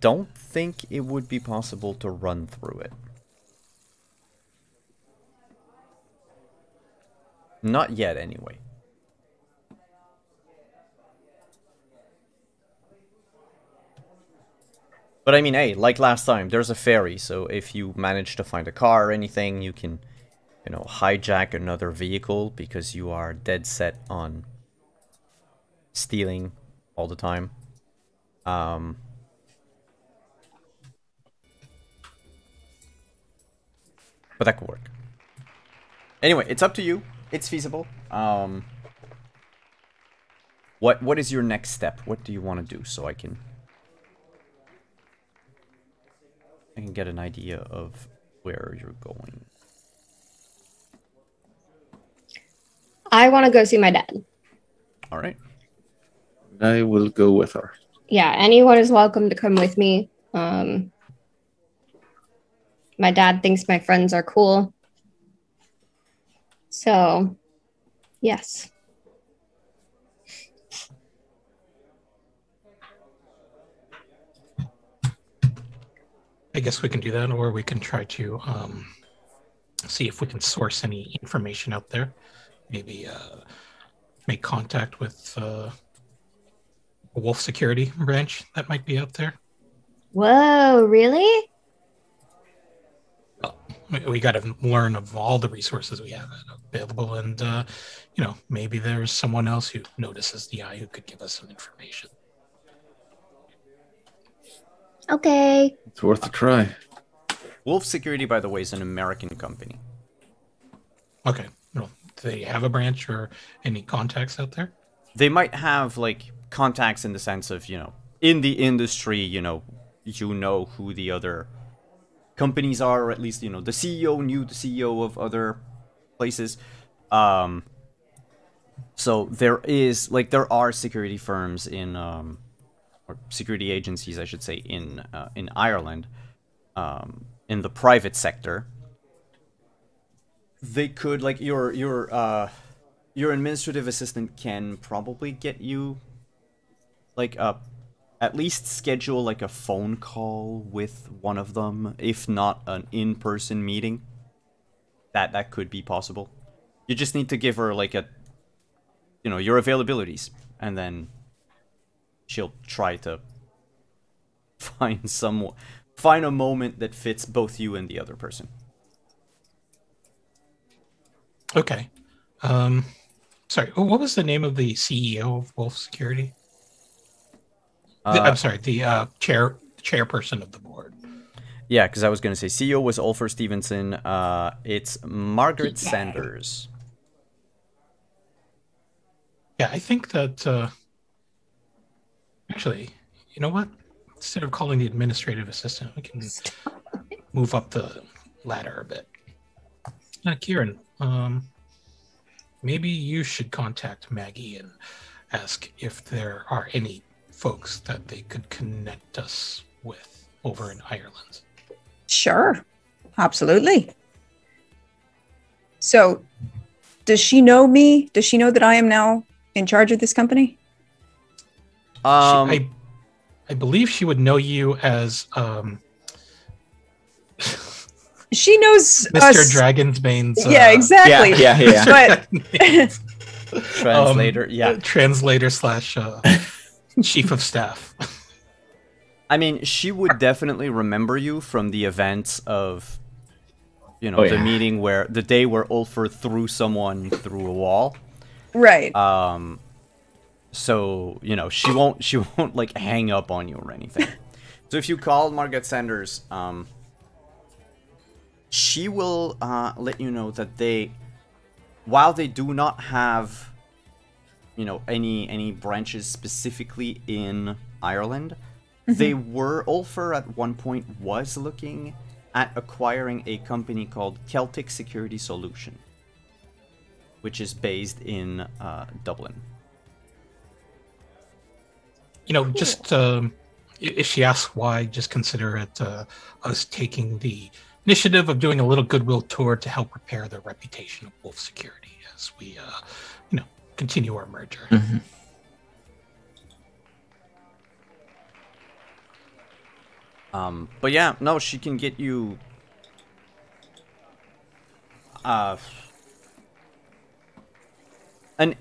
don't think it would be possible to run through it. Not yet, anyway. But I mean, hey, like last time, there's a ferry, so if you manage to find a car or anything, you can, you know, hijack another vehicle because you are dead set on stealing all the time. But that could work. Anyway, it's up to you. It's feasible. What is your next step? What do you want to do so I can get an idea of where you're going? I want to go see my dad. All right. I will go with her. Yeah, anyone is welcome to come with me. My dad thinks my friends are cool. So, yes. I guess we can do that, or we can try to see if we can source any information out there. Maybe make contact with a wolf security branch that might be out there. Whoa, really? We got to learn of all the resources we have available, and you know, maybe there's someone else who notices the eye who could give us some information. Okay. It's worth a try. Wolf Security, by the way, is an American company. Okay. Well, do they have a branch or any contacts out there? They might have, like, contacts in the sense of, you know, in the industry, you know who the other companies are, or at least, you know, the CEO knew the CEO of other places. So there are security firms in, or security agencies, I should say, in Ireland, in the private sector. They could, like, your administrative assistant can probably get you, like, at least schedule, like, a phone call with one of them, if not an in-person meeting. That could be possible. You just need to give her, like, your availabilities, and then she'll try to find a moment that fits both you and the other person. Okay. Sorry, what was the name of the CEO of Wolf Security? I'm sorry, the chairperson of the board. Yeah, because I was going to say CEO was Ulfer Stevenson. It's Margaret Sanders. Yeah, I think that... actually, you know what? Instead of calling the administrative assistant, we can move up the ladder a bit. Kieran, maybe you should contact Maggie and ask if there are any folks that they could connect us with over in Ireland. Sure. Absolutely. So, does she know me? Does she know that I am now in charge of this company? I believe she would know you as she knows Mr. Dragonsbane's. Yeah, exactly. Yeah. But Translator, translator / chief of staff. I mean, she would definitely remember you from the events of you know, Oh, the yeah. meeting where the day where Ulfr threw someone through a wall. Right. So, you know, she won't like hang up on you or anything. So if you call Margaret Sanders, she will let you know that while they do not have, you know, any branches specifically in Ireland, Ulfr at one point was looking at acquiring a company called Celtic Security Solution, which is based in Dublin. You know, just if she asks why, just consider it us taking the initiative of doing a little goodwill tour to help repair the reputation of Wolf Security as we, you know, continue our merger. Mm-hmm. But yeah, no, she can get you an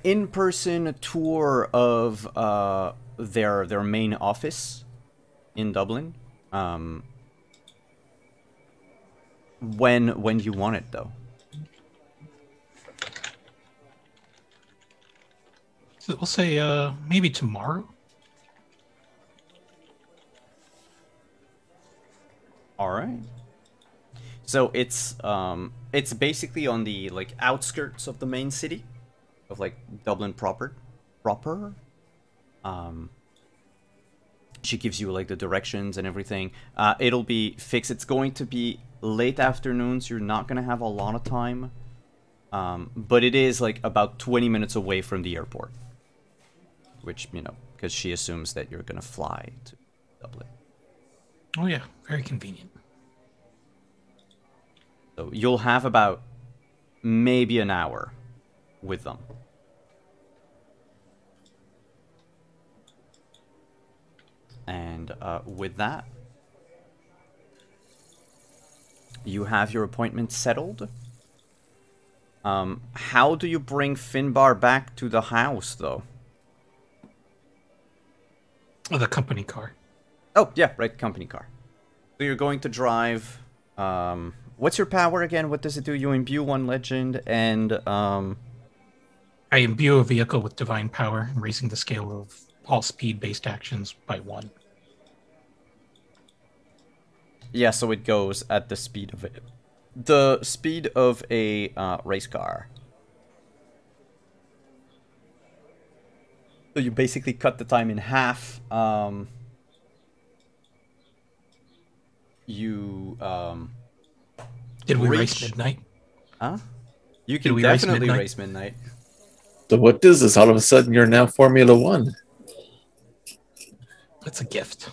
in-person tour of their main office in Dublin. When you want it, though. So we'll say maybe tomorrow. All right. So it's basically on the like outskirts of the main city, of like Dublin proper. She gives you like the directions and everything. It'll be fixed. It's going to be late afternoon, so you're not gonna have a lot of time. But it is like about 20 minutes away from the airport, which, you know, because she assumes that you're gonna fly to Dublin. Oh yeah, very convenient. So you'll have about maybe an hour with them. And with that, you have your appointment settled. How do you bring Finbar back to the house, though? Oh, the company car. Oh, yeah, right, company car. So you're going to drive... what's your power again? What does it do? You imbue one legend and... I imbue a vehicle with divine power, raising the scale of all speed-based actions by 1. Yeah, so it goes at the speed of it. The speed of a race car. So you basically cut the time in half. Did we race midnight? Huh? You can we race definitely midnight? race midnight. So what does this? All of a sudden, you're now Formula One. That's a gift.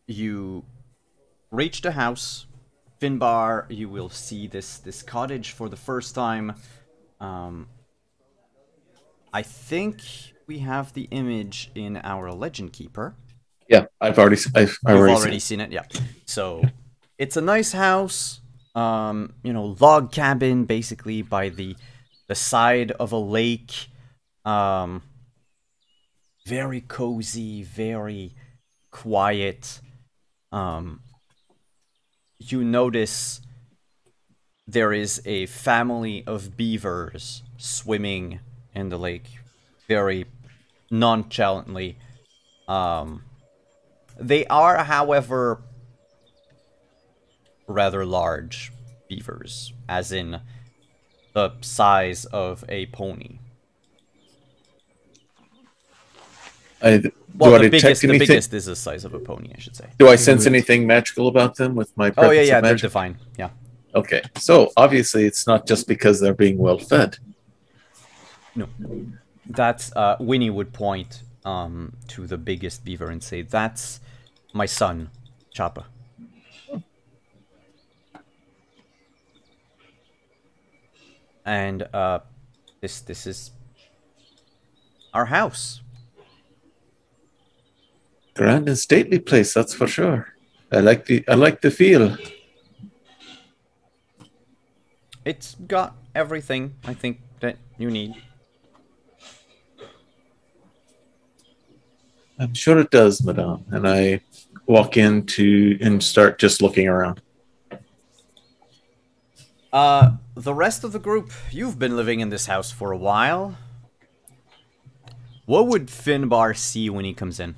You reach the house. Finbar, you will see this cottage for the first time. I think we have the image in our Legend Keeper. Yeah, I've already You've already seen it, yeah. So it's a nice house, you know, log cabin basically by the side of a lake. Very cozy, very quiet. You notice there is a family of beavers swimming in the lake very nonchalantly. They are, however, rather large beavers, as in the size of a pony. Well, the biggest is the size of a pony, I should say. Do I sense anything magical about them with my presence? Oh, yeah, of they're magic? divine, yeah. Okay, so obviously it's not just because they're being well fed. No. That's, Winnie would point to the biggest beaver and say, that's my son, Choppa. And, this is our house. Grand and stately place, that's for sure. I like the feel. It's got everything, I think, that you need. I'm sure it does, madame. And I walk in and start just looking around. The rest of the group, you've been living in this house for a while. What would Finbar see when he comes in?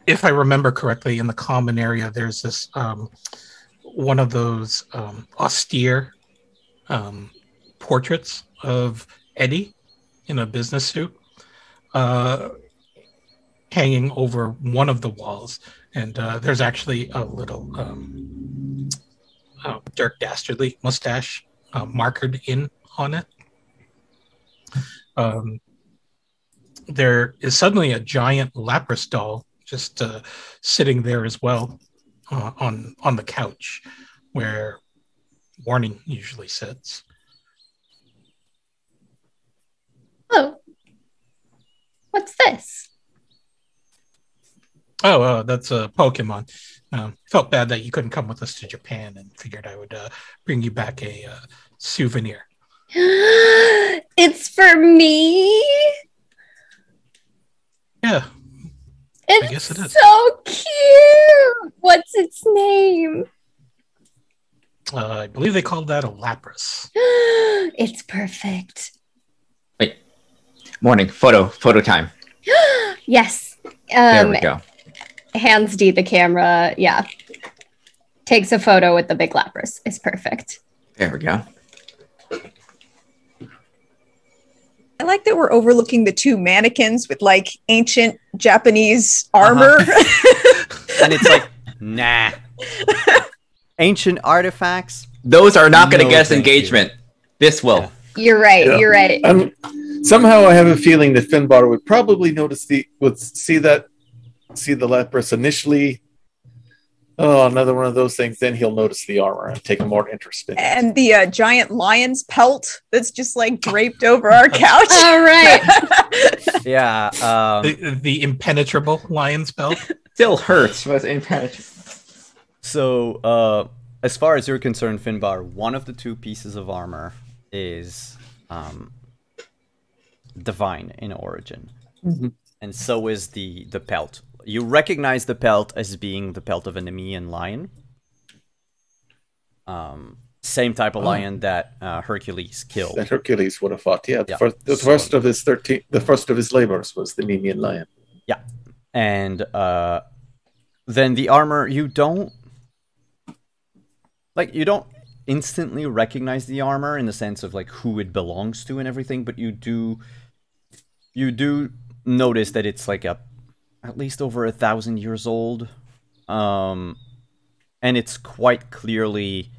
If I remember correctly, in the common area, there's this one of those austere portraits of Eddie in a business suit hanging over one of the walls. And there's actually a little Dirk Dastardly mustache markered in on it. There is suddenly a giant Lapras doll just sitting there as well on the couch where Warning usually sits. Oh, what's this? Oh, that's a Pokemon. Felt bad that you couldn't come with us to Japan and figured I would bring you back a souvenir. It's for me? Yeah, It's I guess it is. so cute. What's its name? I believe they called that a Lapras. It's perfect. Wait. Morning. Photo time. Yes. There we go. Hands D the camera. Yeah. Takes a photo with the big Lapras. It's perfect. There we go. I like that we're overlooking the two mannequins with like ancient Japanese armor. And it's like, nah. Ancient artifacts? Those are not going to No, get us thank you. engagement. This will. Yeah. You're right. Yeah. You're right. Somehow I have a feeling that Finbar would probably see the Lapras initially. Oh, another one of those things. Then he'll notice the armor and take more interest in it. And the giant lion's pelt that's just like draped over our couch. All right. Yeah. The impenetrable lion's belt. Still hurts, but it's impenetrable. So, as far as you're concerned, Finbar, one of the two pieces of armor is divine in origin. Mm-hmm. And so is the pelt. You recognize the pelt as being the pelt of a Nemean lion. Same type of lion that Hercules killed. That Hercules would have fought. Yeah, Yeah. the first of his labors was the Nemean lion. Yeah. And then the armor, you don't instantly recognize the armor in the sense of like who it belongs to and everything, but you do notice that it's like at least over 1,000 years old. And it's quite clearly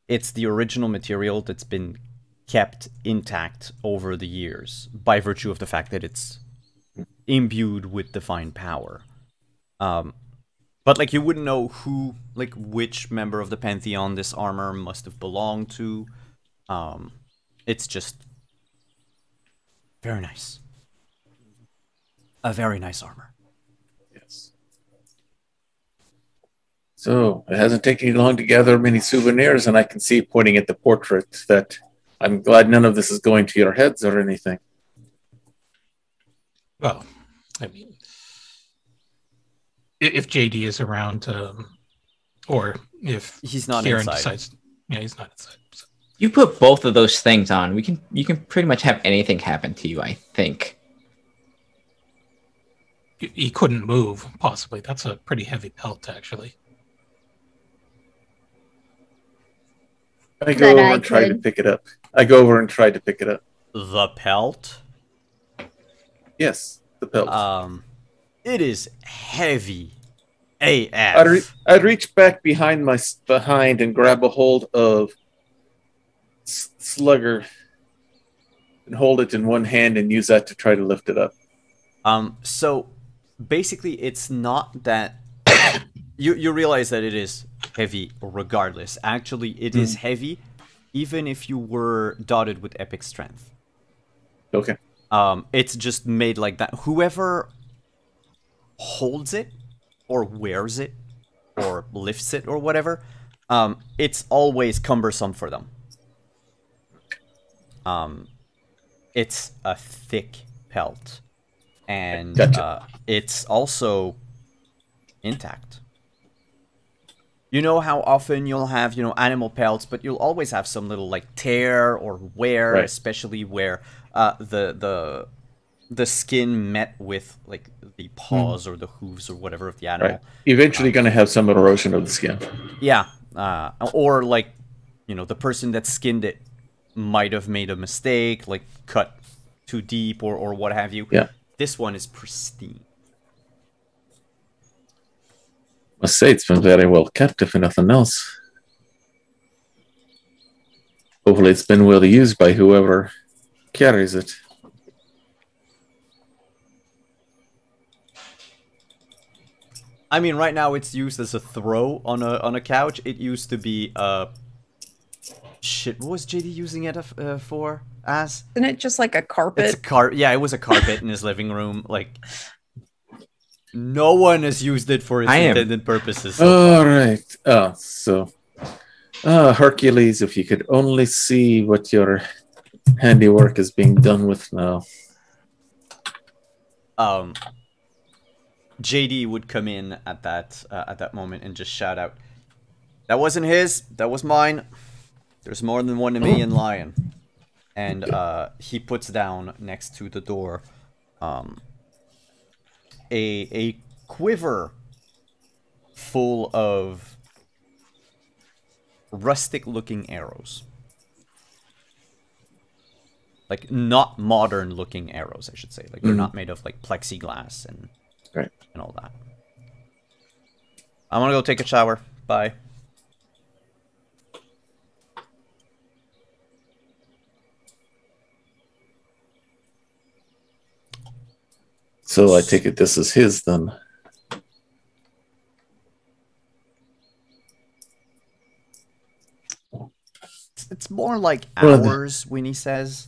it's the original material that's been kept intact over the years by virtue of the fact that it's imbued with divine power. But like you wouldn't know which member of the Pantheon this armor must have belonged to. It's just very nice. A very nice armor. Yes. So it hasn't taken you long to gather many souvenirs, and I can see, pointing at the portrait, that I'm glad none of this is going to your heads or anything. Well, I mean, if JD is around, or if He's not Kieran inside. decides, yeah, he's not inside. So. You put both of those things on, you can pretty much have anything happen to you, I think. He couldn't move, possibly. That's a pretty heavy pelt, actually. I go But over I and try to could. pick it up. I go over and try to pick it up. The pelt? Yes, the pelt. It is heavy AF. I'd reach back behind and grab a hold of Slugger and hold it in one hand and use that to try to lift it up. So basically it's not that you realize that it is heavy regardless. Actually, it is heavy even if you were dotted with epic strength. Okay. It's just made like that. Whoever holds it or wears it or lifts it or whatever it's always cumbersome for them. It's a thick pelt, and Gotcha. it's also intact. You know how often you'll have, you know, animal pelts, but you'll always have some little like tear or wear, Right. especially where the skin met with like the paws or the hooves or whatever of the animal. Right. Eventually going to have some erosion of the skin. Yeah, or like, you know, the person that skinned it might have made a mistake, like cut too deep or what have you. Yeah. This one is pristine. Must say it's been very well kept, if nothing else. Hopefully it's been well used by whoever carries it. I mean, right now it's used as a throw on a couch. It used to be shit. What was JD using it for? As? Isn't it just like a carpet? It's a yeah, it was a carpet in his living room. Like, no one has used it for its intended purposes. All right. So, Hercules, if you could only see what your handiwork is being done with now. JD would come in at that moment and just shout out, "That wasn't his. That was mine. There's more than one Nemean lion." And he puts down next to the door a quiver full of rustic-looking arrows. Like, not modern-looking arrows, I should say. Like, they're not made of, like, plexiglass and all that. I'm gonna go take a shower. Bye. So I take it this is his then. It's more like ours when he says.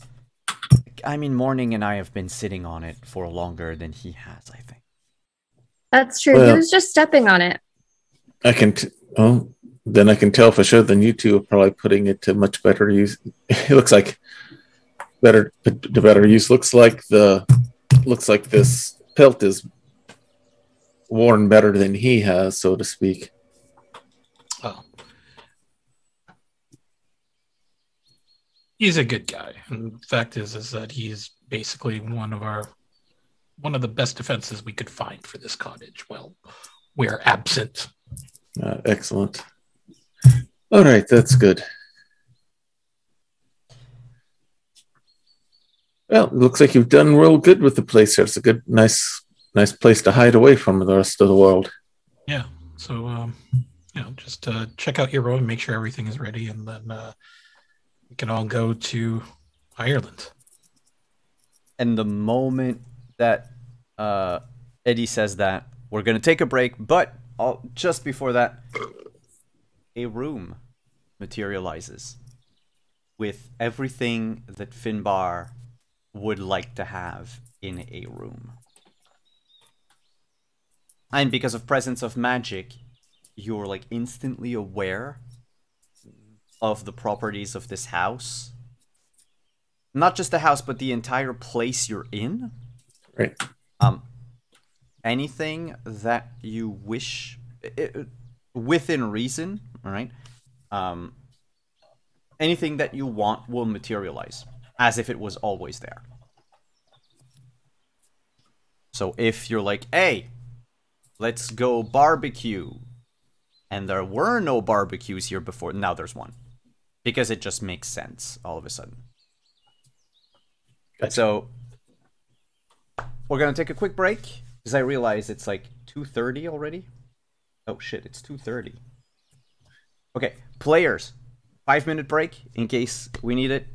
I mean, Morning and I have been sitting on it for longer than he has, I think. That's true. He was just stepping on it. I can. Then I can tell for sure. Then you two are probably putting it to much better use. It looks like better use. Looks like this pelt is worn better than he has, so to speak. Oh. He's a good guy. And the fact is that he's basically one of the best defenses we could find for this cottage. Well, we're absent. Excellent. All right, that's good. Well, it looks like you've done real good with the place here. It's a good, nice place to hide away from the rest of the world. Yeah. So, just check out your room and make sure everything is ready, and then we can all go to Ireland. And the moment that Eddie says that, we're going to take a break, but just before that, a room materializes with everything that Finbar would like to have in a room. And because of presence of magic, you're like instantly aware of the properties of this house. Not just the house, but the entire place you're in. Right. Anything that you wish, within reason, all right? Anything that you want will materialize, as if it was always there. So if you're like, hey, let's go barbecue, and there were no barbecues here before, now there's one. Because it just makes sense all of a sudden. Gotcha. So we're going to take a quick break, because I realize it's like 2:30 already. Oh shit, it's 2:30. Okay, players, 5-minute break in case we need it.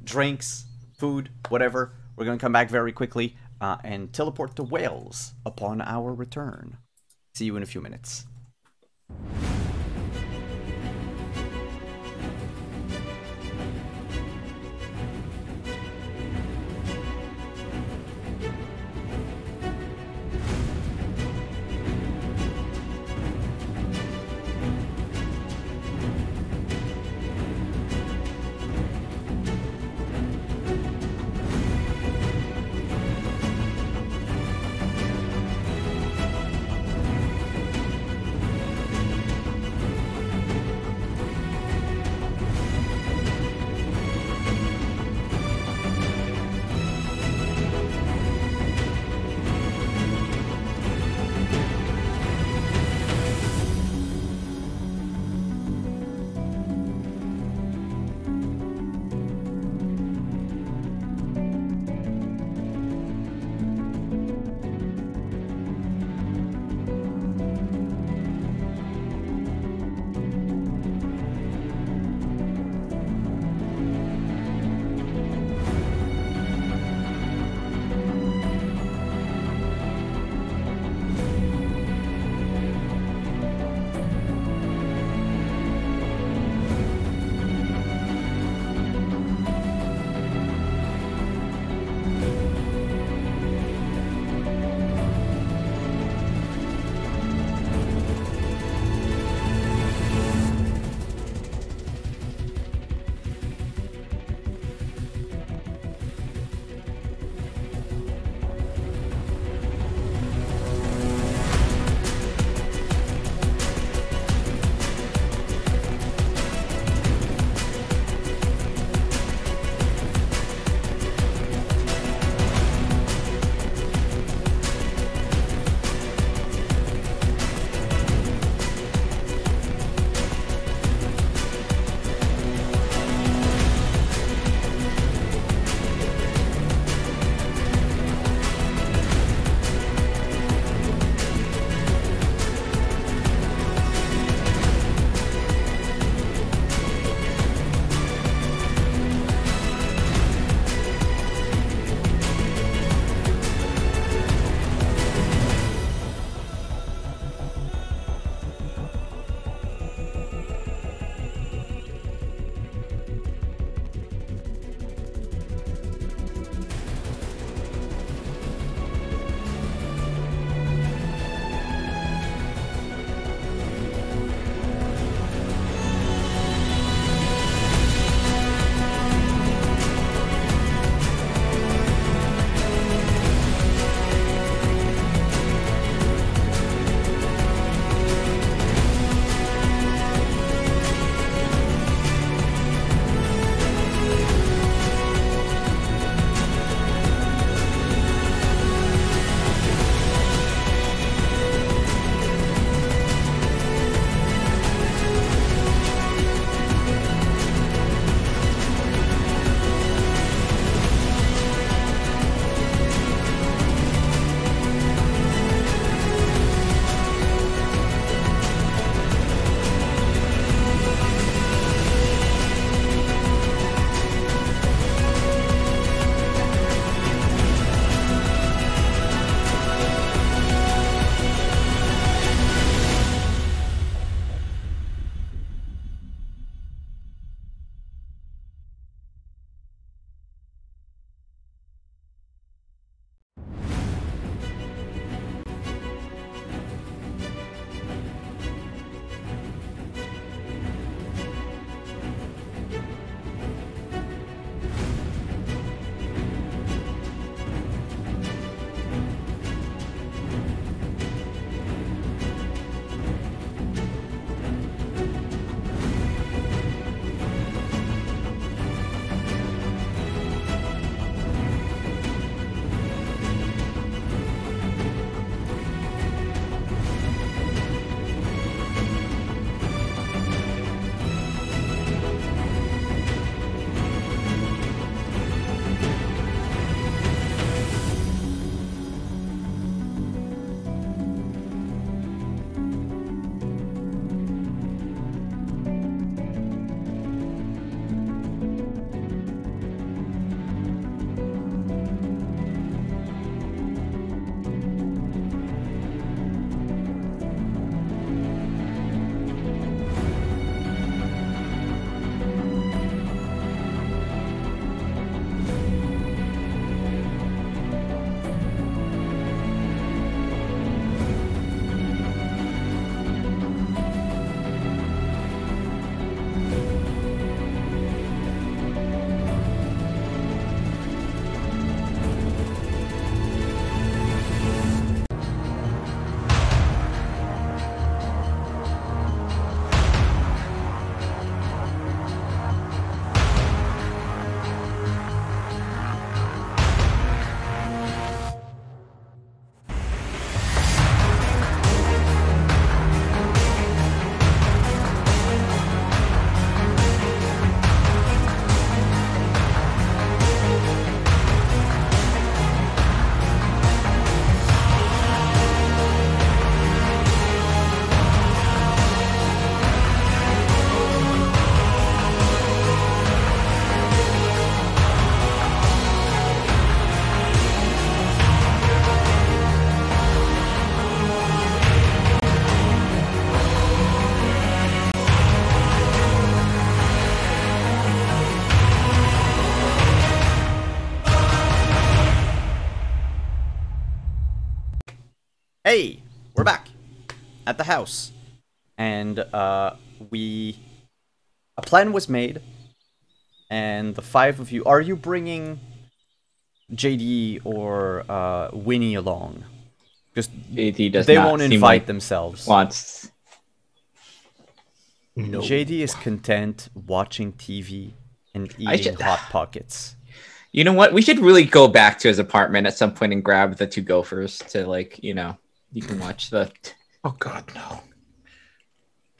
Drinks, food, whatever. We're going to come back very quickly and teleport to Wales upon our return. See you in a few minutes. Hey, we're back at the house, and a plan was made, and the 5 of you. Are you bringing JD or Winnie along? Because JD does they not won't seem invite like themselves. wants. No. JD is content watching TV and eating Hot Pockets. You know what? We should really go back to his apartment at some point and grab the 2 gophers to, like, you know, you can watch the. Oh God, no.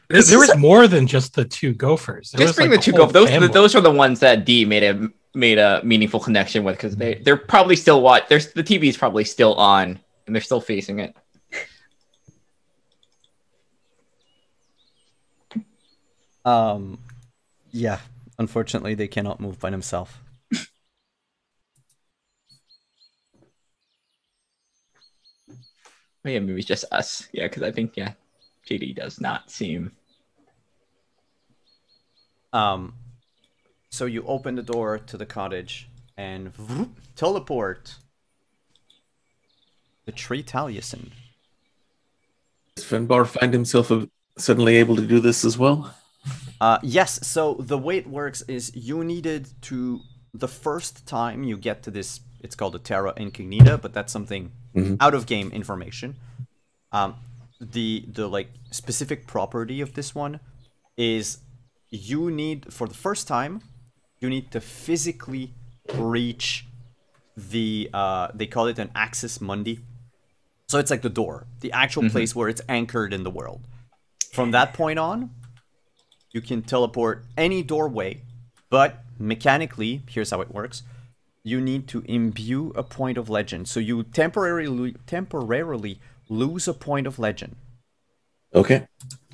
There was more than just the 2 gophers. There Just was, bring like, the 2 whole gophers. family. Those are the ones that D made a meaningful connection with, because they're probably still There's the TV is probably still on and they're still facing it. Yeah. Unfortunately, they cannot move by themselves. Oh, yeah, maybe it's just us. Yeah, because I think JD does not seem. So you open the door to the cottage and teleport the tree Taliesin. Does Finbar find himself suddenly able to do this as well? Yes, so the way it works is you needed to, the first time you get to this, it's called a Terra Incognita, but that's something out of game information. The like specific property of this one is you need, for the first time, you need to physically reach the, they call it an axis mundi. So it's like the door, the actual place where it's anchored in the world. From that point on, you can teleport any doorway, but mechanically, here's how it works. You need to imbue a point of legend. So you temporarily lose a point of legend. Okay.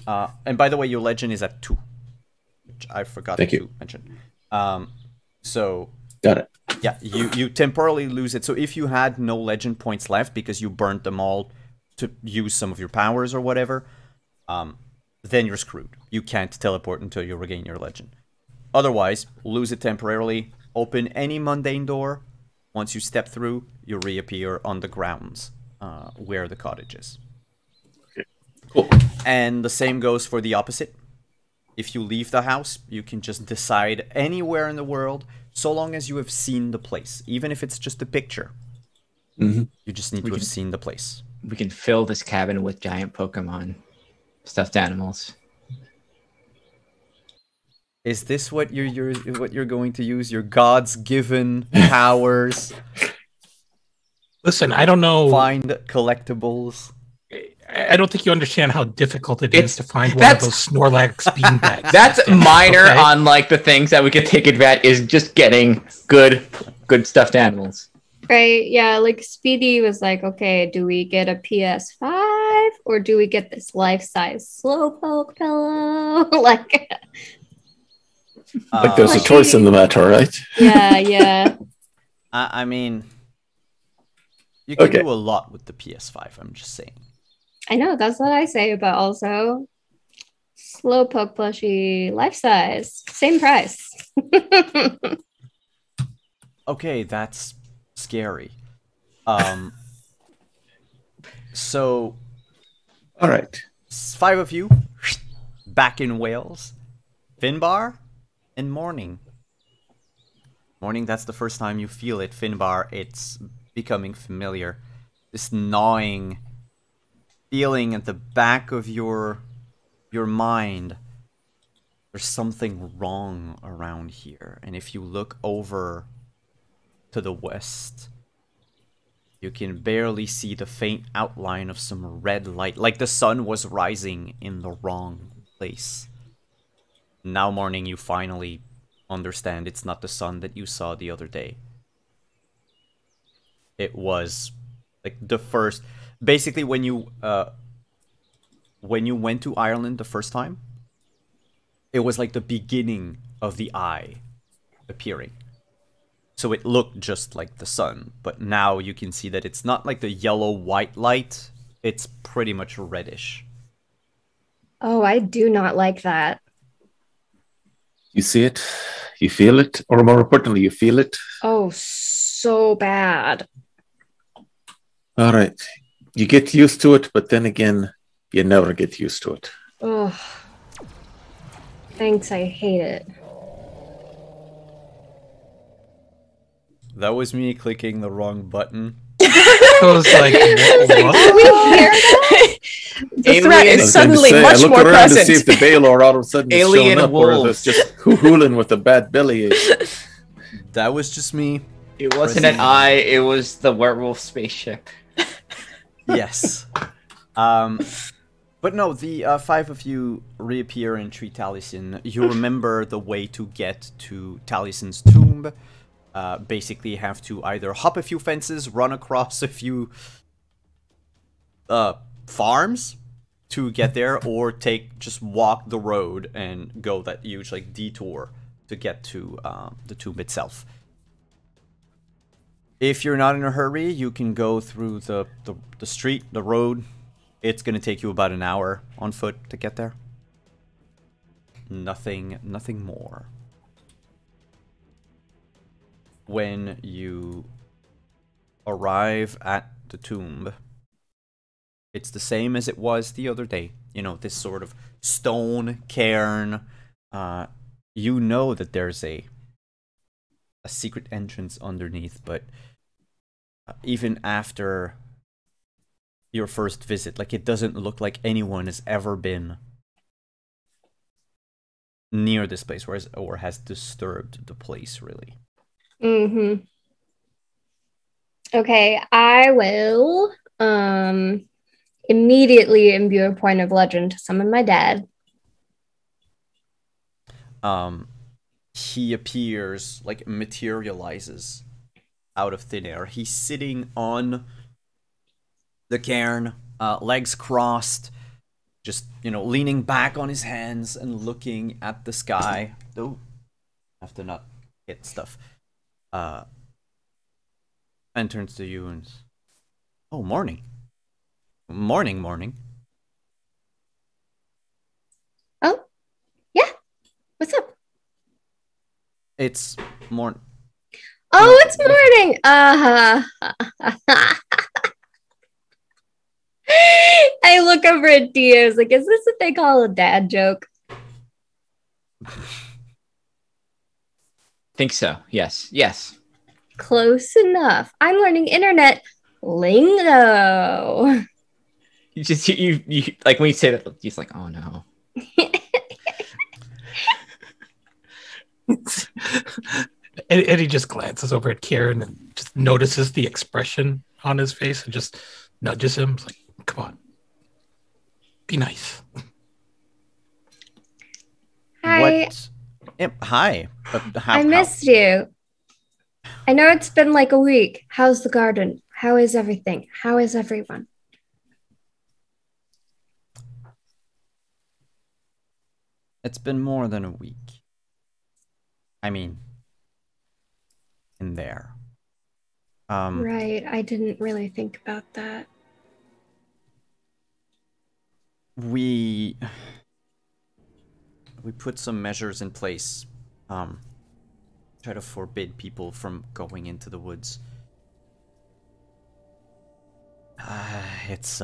And by the way, your legend is at 2, which I forgot to mention. So got it. Yeah, you temporarily lose it. So if you had no legend points left because you burnt them all to use some of your powers or whatever, then you're screwed. You can't teleport until you regain your legend. Otherwise, lose it temporarily, open any mundane door. Once you step through, you reappear on the grounds where the cottage is. Okay. Cool. And the same goes for the opposite. If you leave the house, you can just decide anywhere in the world, so long as you have seen the place. Even if it's just a picture. You just need to have seen the place. We can fill this cabin with giant Pokemon, stuffed animals. Is this what you're going to use? Your God's given powers? Listen, I don't know. Find collectibles. I don't think you understand how difficult it is to find one of those Snorlax beanbags. That's minor on like the things that we could take advantage is just getting good stuffed animals. Right, yeah, like Speedy was like, okay, do we get a PS5 or do we get this life-size Slowpoke pillow? Like there's a choice in the matter, right? Yeah. I mean, you can do a lot with the PS5, I'm just saying. I know, that's what I say, but also Slowpoke plushie, life-size, same price. Okay, that's scary. So, all right, 5 of you back in Wales. Finbar and Morning. Morning, that's the first time you feel it. Finbar, it's becoming familiar. This gnawing feeling at the back of your mind. There's something wrong around here. And if you look over to the west, you can barely see the faint outline of some red light, like the sun was rising in the wrong place. Now, Morning, you finally understand it's not the sun that you saw the other day. It was like the first, basically when you went to Ireland the first time, it was like the beginning of the eye appearing. So it looked just like the sun, but now you can see that it's not like the yellow-white light. It's pretty much reddish. Oh, I do not like that. You see it, you feel it, or more importantly, you feel it. Oh, so bad. All right. You get used to it, but then again, you never get used to it. Oh, thanks. I hate it. That was me clicking the wrong button. I was like, what? Did we hear that? The threat Alien- is suddenly I much look more around to present. see if the Balor all of a sudden is Alien showing up, or if wolves. it's just hooling with a bad bellyache. That was just me. It wasn't an eye, it was the werewolf spaceship. Yes. But no, the 5 of you reappear in Tree Taliesin. You remember the way to get to Taliesin's tomb. Basically have to either hop a few fences, run across a few farms to get there, or just walk the road and go that huge like detour to get to the tomb itself. If you're not in a hurry, you can go through the street, the road. It's gonna take you about an hour on foot to get there. Nothing more. When you arrive at the tomb, it's the same as it was the other day. You know, this sort of stone cairn. You know that there's a secret entrance underneath, but even after your first visit, like, it doesn't look like anyone has ever been near this place or has disturbed the place, really. Mm-hmm. Okay, I will immediately imbue a point of legend to summon my dad. He appears, like, materializes out of thin air. He's sitting on the cairn, legs crossed, just, you know, leaning back on his hands and looking at the sky. Oh, have to not hit stuff. And turns to you and, oh, morning. Morning. Oh, yeah. What's up? It's morning. Oh, it's morning. I look over at Dio. I was like, is this what they call a dad joke? Think so. Yes. Close enough. I'm learning internet lingo. You like when you say that, he's like, oh no. Eddie just glances over at Kieran and just notices the expression on his face and just nudges him. It's like, come on, be nice. Hi. What? Yep, hi. I missed you. I know it's been like a week. How's the garden? How is everything? How is everyone? It's been more than a week. I mean, in there. Right, I didn't really think about that. We put some measures in place. Try to forbid people from going into the woods. It's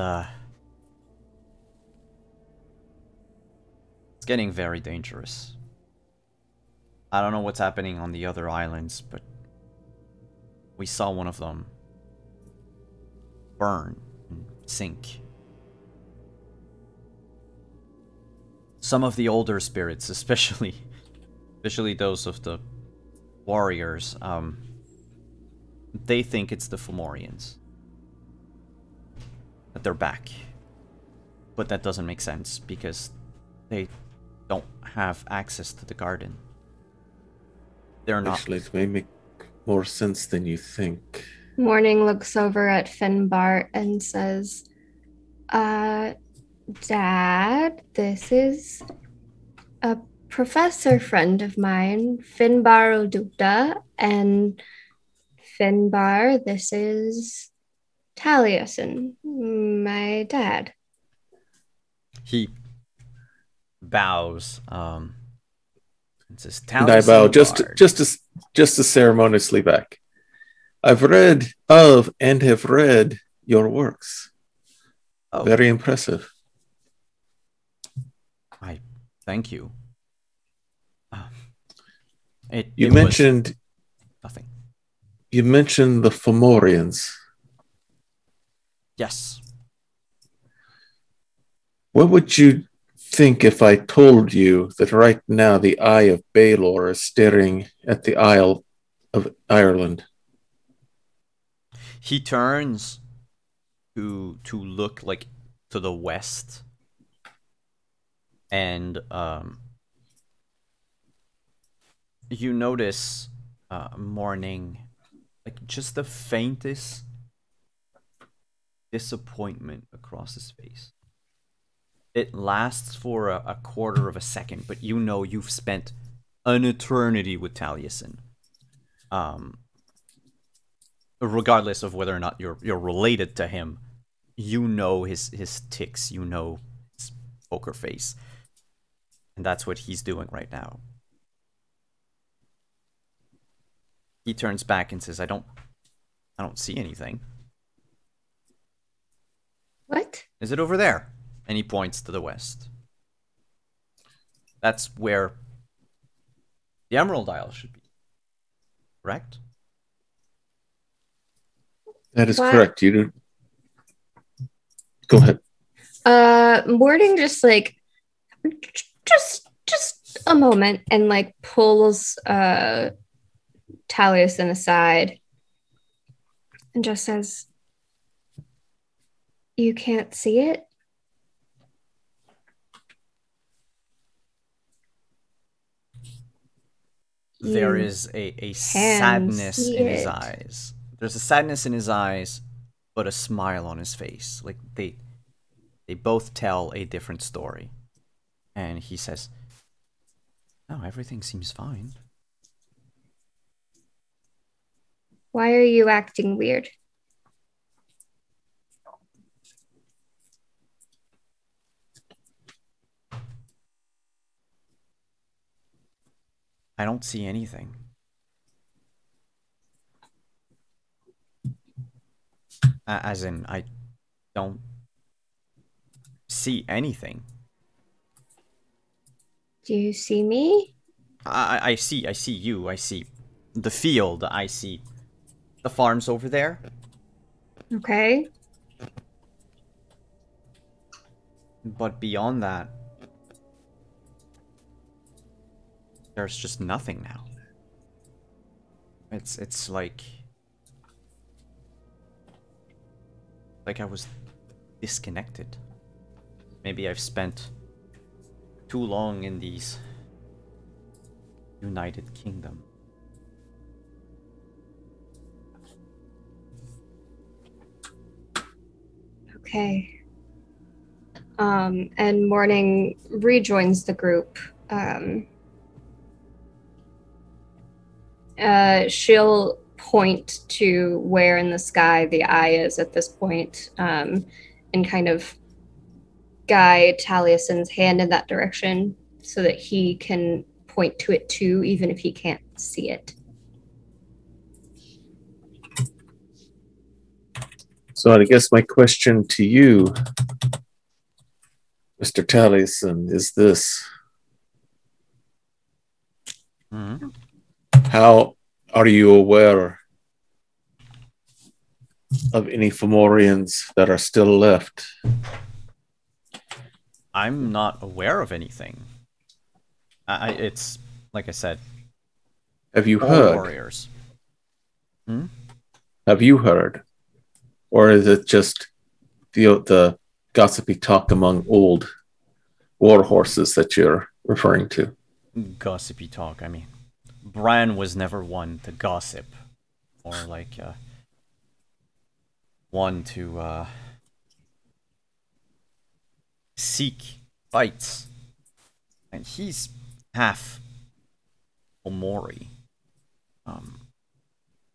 getting very dangerous. I don't know what's happening on the other islands, but we saw one of them burn and sink. Some of the older spirits, especially those of the warriors, they think it's the Fomorians. That they're back. But that doesn't make sense, because they don't have access to the garden. They're not... Actually, it may make more sense than you think. Morning looks over at Finbar and says, Dad, this is a professor friend of mine, Finbar Odukta, and Finbar, this is Taliesin, my dad. He bows, and says, And I bow just as ceremoniously back. I've read of and have read your works. Oh, Very impressive. I thank you. You it was mentioned nothing. you mentioned the Fomorians. Yes. What would you think if I told you that right now the Eye of Balor is staring at the Isle of Ireland? He turns to look like to the west, and you notice Morning, like just the faintest disappointment across his face. It lasts for a quarter of a second, but you know you've spent an eternity with Taliesin. Regardless of whether or not you're related to him, you know his tics, you know his poker face, and that's what he's doing right now. He turns back and says, I don't see anything. What? Is it over there? And he points to the west. That's where the Emerald Isle should be. Correct? That is What? correct. You do. Go ahead. Morning just like just a moment and like pulls Taliesin aside and just says, "You can't see it?" There You is a can sadness see in his it. eyes. There's a sadness in his eyes, but a smile on his face. Like they both tell a different story. And he says, "No, everything seems fine." Why are you acting weird? I don't see anything. As in, I don't see anything. Do you see me? I see you. I see the field. I see the farms over there. Okay. But beyond that, there's just nothing now. It's like I was disconnected. Maybe I've spent too long in these United Kingdom. Okay. And Morning rejoins the group. She'll point to where in the sky the eye is at this point, and kind of guide Taliesin's hand in that direction so that he can point to it too, even if he can't see it. So I guess my question to you, Mr. Taliesin, is this. Mm-hmm. How are you aware of any Fomorians that are still left? I'm not aware of anything. It's like I said. Have you all heard? warriors. Hmm? Have you heard? Or is it just the gossipy talk among old war horses that you're referring to? Gossipy talk. I mean, Bran was never one to gossip, or like one to seek fights, and he's half Omori.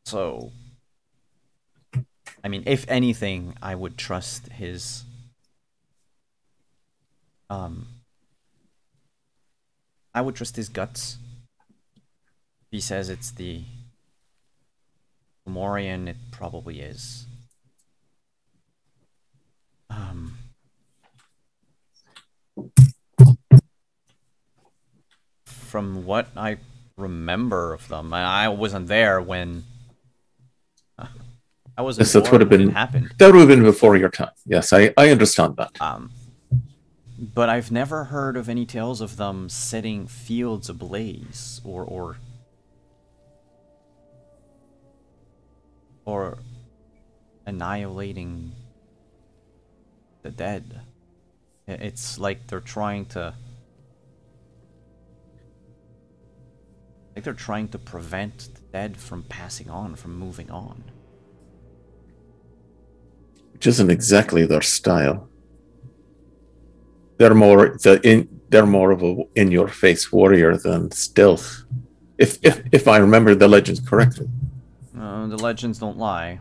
So I mean, if anything, I would trust his I would trust his guts. If he says it's the Fomorian, it probably is. from what I remember of them, and I wasn't there when. I wasn't Yes, that born would have when been it happened. that would have been before your time. Yes, I understand that. But I've never heard of any tales of them setting fields ablaze or annihilating the dead. It's like they're trying to prevent the dead from passing on, from moving on. Which isn't exactly their style. They're more of a in-your-face warrior than stealth. If I remember the legends correctly. The legends don't lie.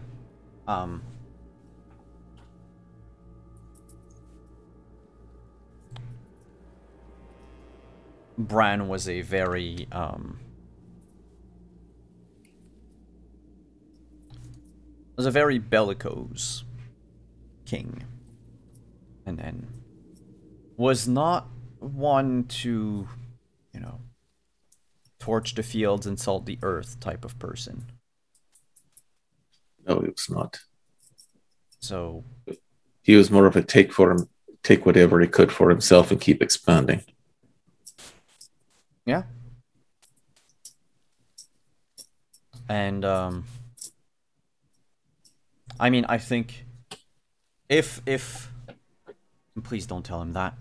Bran was a very bellicose king, and was not one to, torch the fields and salt the earth type of person. No, he was not. So he was more of a take whatever he could for himself and keep expanding. Yeah. And I mean, I think if please don't tell him that,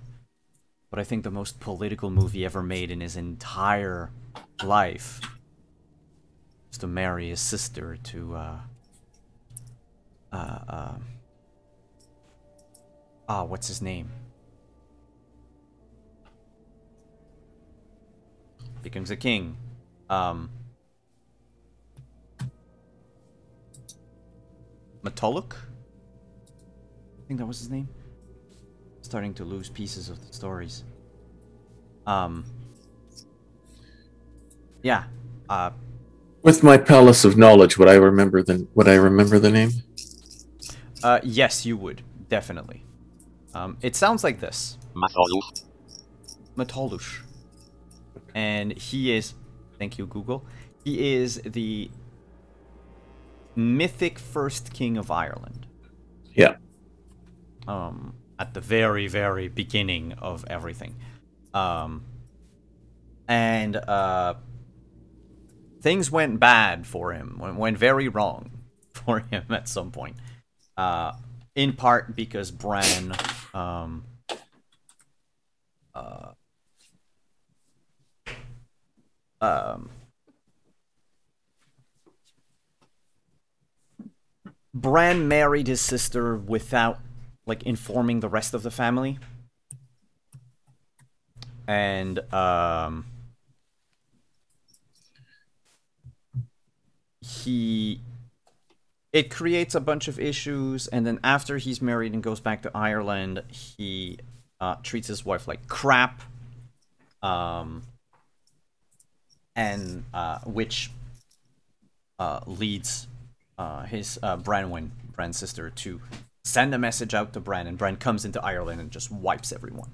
but I think the most political move he ever made in his entire life was to marry his sister to what's his name? Becomes a king. Matoluk? I think that was his name. Starting to lose pieces of the stories. Yeah. With my palace of knowledge, would I remember the name? Yes, you would definitely. It sounds like this. Matolush. And he is, thank you, Google. He is the mythic first king of Ireland. Yeah. At the very, very beginning of everything. Things went bad for him, went very wrong for him at some point. In part because Bran Bran married his sister without, like, informing the rest of the family. And, it creates a bunch of issues, and then after he's married and goes back to Ireland, he treats his wife like crap. Which leads his Bran's sister, to send a message out to Bran, and Bran comes into Ireland and just wipes everyone.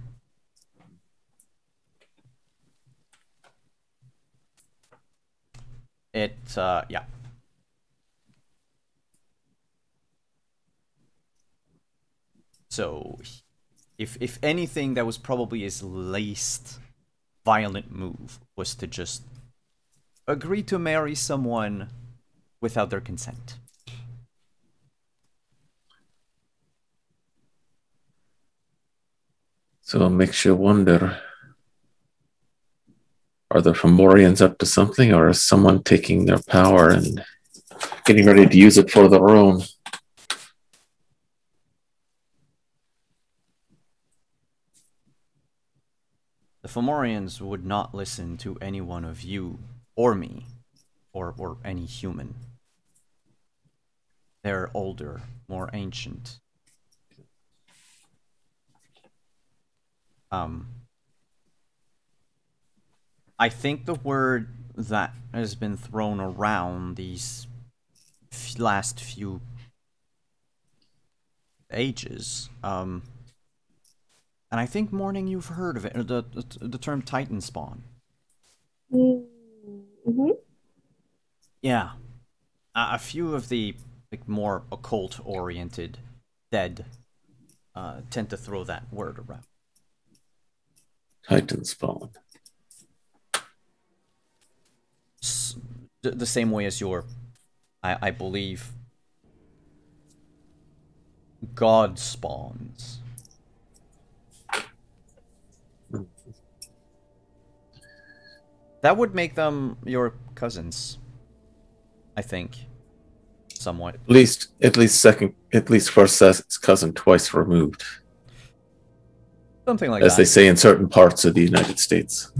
Yeah. So, if anything, that was probably his least violent move, was to just agree to marry someone without their consent. So it makes you wonder, are the Fomorians up to something, or is someone taking their power and getting ready to use it for their own? The Fomorians would not listen to any one of you or me, or any human. They're older, more ancient. I think the word that has been thrown around these last few ages, and I think, Morning, you've heard of it, the term Titan spawn. Mm-hmm. Yeah. A few of the more occult-oriented dead tend to throw that word around. Titan spawn. The same way as your, I believe, god spawns. That would make them your cousins, I think, somewhat. At least first cousin twice removed, Something like as that. they say in certain parts of the United States.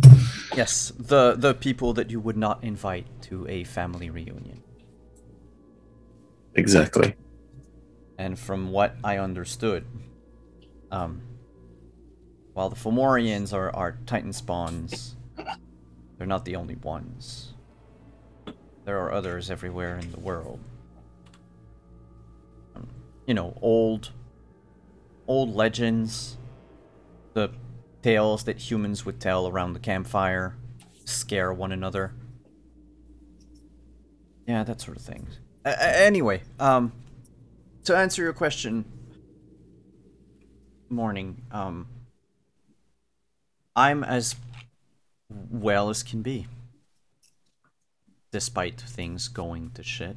Yes, the people that you would not invite to a family reunion. Exactly. And from what I understood, while the Fomorians are Titan spawns, they're not the only ones. There are others everywhere in the world. You know, old legends, the tales that humans would tell around the campfire, scare one another. Yeah, that sort of thing. Anyway, to answer your question, Morning, I'm as well as can be, despite things going to shit.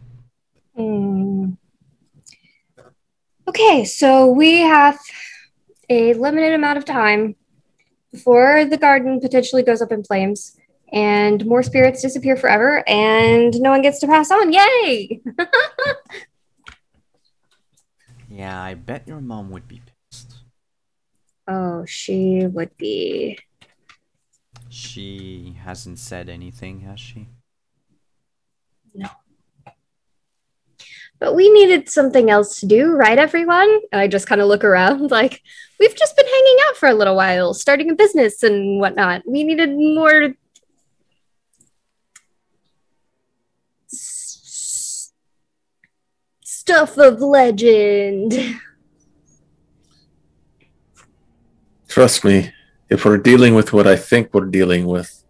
Okay, so we have a limited amount of time before the garden potentially goes up in flames and more spirits disappear forever and no one gets to pass on. Yay! Yeah, I bet your mom would be pissed. Oh, she would be. She hasn't said anything, has she? No. But we needed something else to do, right, everyone? And I just kind of look around like, we've just been hanging out for a little while, starting a business and whatnot. We needed more stuff of legend. Trust me, if we're dealing with what I think we're dealing with,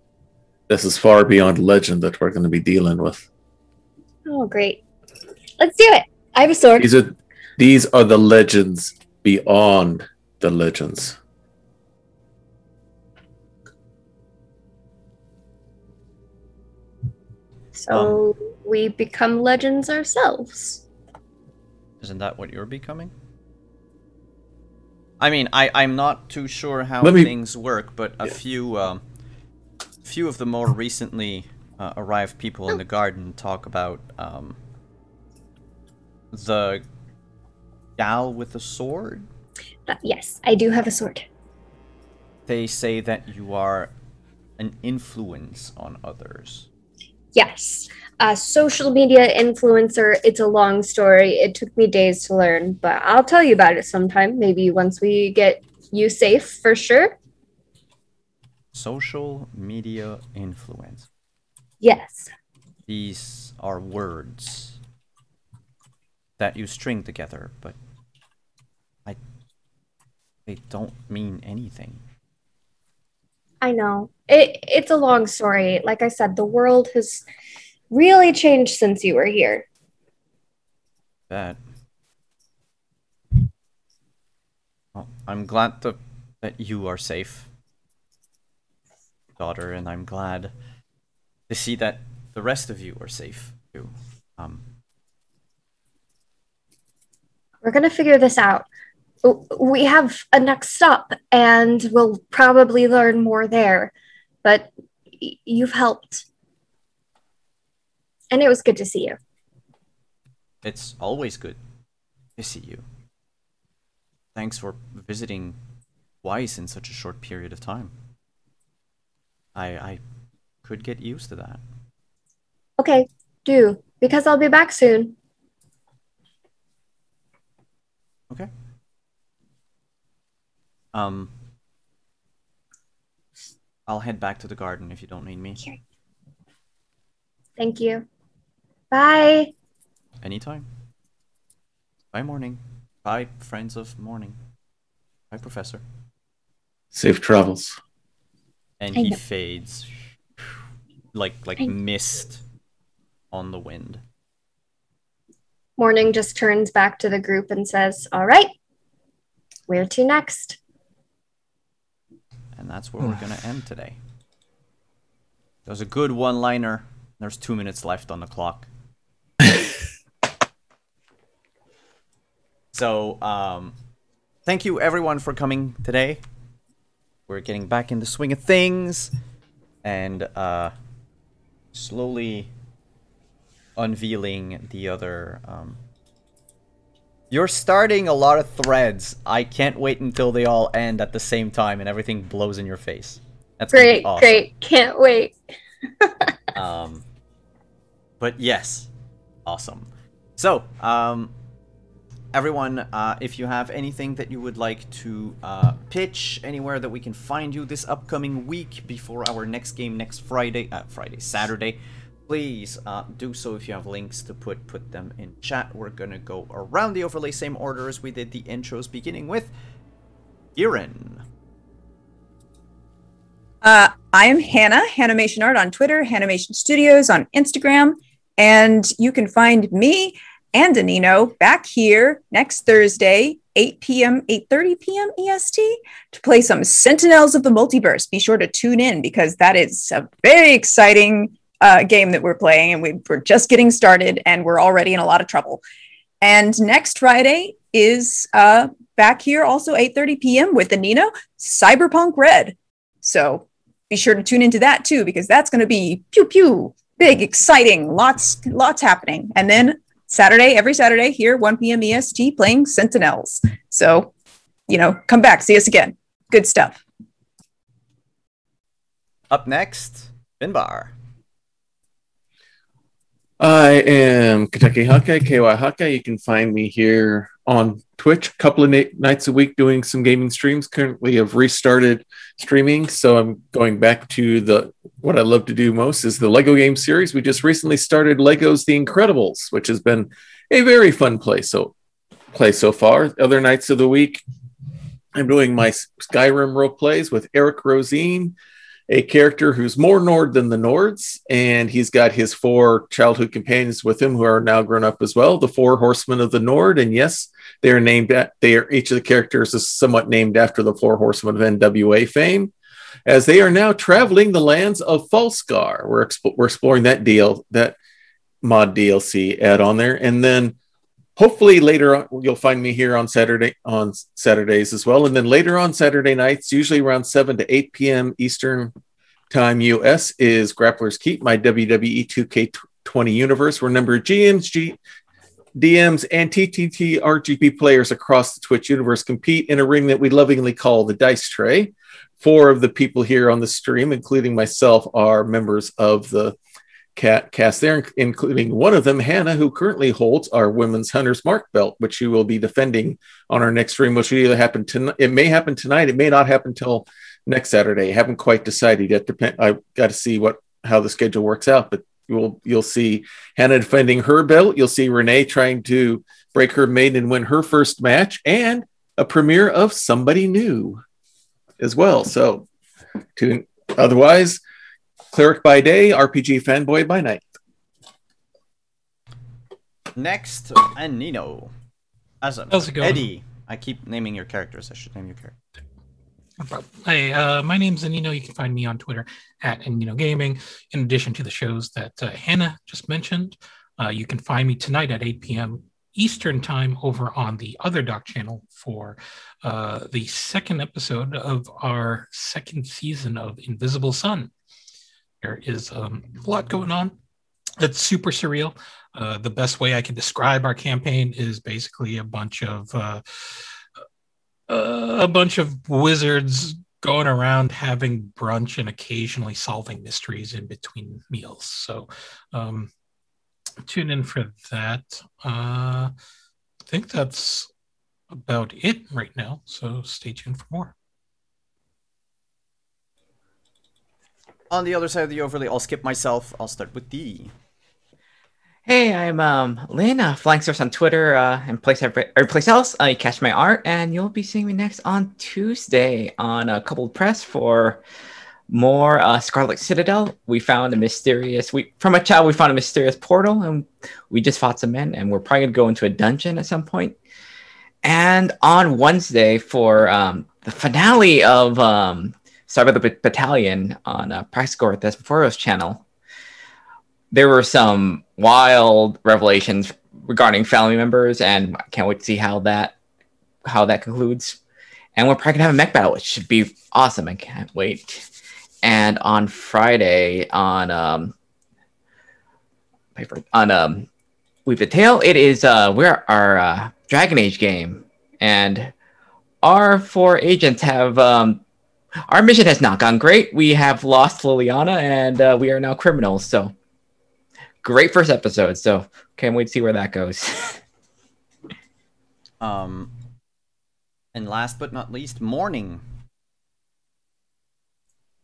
this is far beyond legend that we're going to be dealing with. Oh, great. Let's do it. I have a sword. These are the legends beyond the legends. So we become legends ourselves. Isn't that what you're becoming? I mean, I'm not too sure how things work, but a few of the more recently arrived people in the garden talk about the gal with the sword. Yes, I do have a sword. They say that you are an influence on others. Yes. A social media influencer. It's a long story. It took me days to learn, but I'll tell you about it sometime. Maybe once we get you safe, for sure. Social media influence. Yes. These are words that you string together, but they don't mean anything. I know. It's a long story. Like I said, the world has really changed since you were here. That. Well, I'm glad that you are safe, daughter, and I'm glad to see that the rest of you are safe too. We're gonna figure this out. We have a next stop, and we'll probably learn more there. But you've helped. And it was good to see you. It's always good to see you. Thanks for visiting twice in such a short period of time. I could get used to that. Okay, do. Because I'll be back soon. Okay. I'll head back to the garden if you don't need me. Okay. Thank you. Bye. Anytime. Bye, Morning. Bye, friends of Morning. Bye, Professor. Safe travels. And he fades. like mist on the wind. Morning just turns back to the group and says, "All right, where to next?" And that's where we're going to end today. That was a good one-liner. There's 2 minutes left on the clock. So, thank you everyone for coming today. We're getting back in the swing of things. And slowly unveiling the other... You're starting a lot of threads. I can't wait until they all end at the same time and everything blows in your face. That's great, awesome. Great. Can't wait. But yes, awesome. So, everyone, if you have anything that you would like to pitch anywhere that we can find you this upcoming week before our next game next Saturday, please do so. If you have links to put them in chat. We're gonna go around the overlay same order as we did the intros, beginning with Kieran. I am Hannah, Hanimation Art on Twitter, Hanimation Studios on Instagram, and you can find me and Anino back here next Thursday, 8:30 p.m. EST, to play some Sentinels of the Multiverse. Be sure to tune in because that is a very exciting game that we're playing, and we're just getting started, and we're already in a lot of trouble. And next Friday is back here also 8:30 p.m. with Anino, Cyberpunk Red. So be sure to tune into that too, because that's going to be pew pew, big, exciting, lots happening. And then every Saturday here, 1 p.m. EST, playing Sentinels. So, come back, see us again. Good stuff. Up next, Finbar. I am Kentucky Hawkeye, KY Hawkeye. You can find me here on Twitch a couple of nights a week doing some gaming streams. Currently, I've restarted streaming, so I'm going back to what I love to do most is the Lego game series. We just recently started Lego's The Incredibles, which has been a very fun play so far. Other nights of the week, I'm doing my Skyrim role plays with Eric Rosine, a character who's more Nord than the Nords, and he's got his 4 childhood companions with him who are now grown up as well, the 4 horsemen of the Nord. And yes, each of the characters is somewhat named after the 4 horsemen of NWA fame, as they are now traveling the lands of Falskar. We're exploring that mod DLC add-on there, and then hopefully later on, you'll find me here on Saturdays as well. And then later on Saturday nights, usually around 7 to 8 p.m. Eastern Time US, is Grappler's Keep, my WWE 2K20 universe, where a number of GMs, DMs, and TTT RGB players across the Twitch universe compete in a ring that we lovingly call the Dice Tray. 4 of the people here on the stream, including myself, are members of the cast there, including one of them, Hannah, who currently holds our Women's Hunter's Mark belt, which she will be defending on our next stream, which will either happen tonight. It may happen tonight. It may not happen till next Saturday. I haven't quite decided yet. I've got to see how the schedule works out, but you'll see Hannah defending her belt. You'll see Renee trying to break her maiden and win her first match, and a premiere of Somebody New as well. So, otherwise, Cleric by day, RPG fanboy by night. Next, and Nino. How's it going? Eddie. I keep naming your characters. I should name your character. No problem. Hey, my name's Anino. You can find me on Twitter at Anino Gaming. In addition to the shows that Hannah just mentioned, you can find me tonight at 8 p.m. Eastern Time over on the Other Doc channel for the second episode of our second season of Invisible Sun. There is a lot going on. It's super surreal. The best way I can describe our campaign is basically a bunch of wizards going around having brunch and occasionally solving mysteries in between meals. So tune in for that. I think that's about it right now. So stay tuned for more. On the other side of the overlay, I'll skip myself. I'll start with D. Hey, I'm Lynn, Flying Source on Twitter and every place else. You catch my art, and you'll be seeing me next on Tuesday on Coupled Press for more Scarlet Citadel. We found a mysterious. From a child, we found a mysterious portal, and we just fought some men, and we're probably gonna go into a dungeon at some point. And on Wednesday for the finale of Cyber the Battalion on Practical with Desmophoros channel, there were some wild revelations regarding family members, and I can't wait to see how that concludes. And we're probably gonna have a mech battle, which should be awesome. I can't wait. And on Friday on Weave the Tale, it is we're our Dragon Age game, and our 4 agents have our mission has not gone great. We have lost Liliana, and we are now criminals. So great first episode. So can't wait to see where that goes. And last but not least, Morning.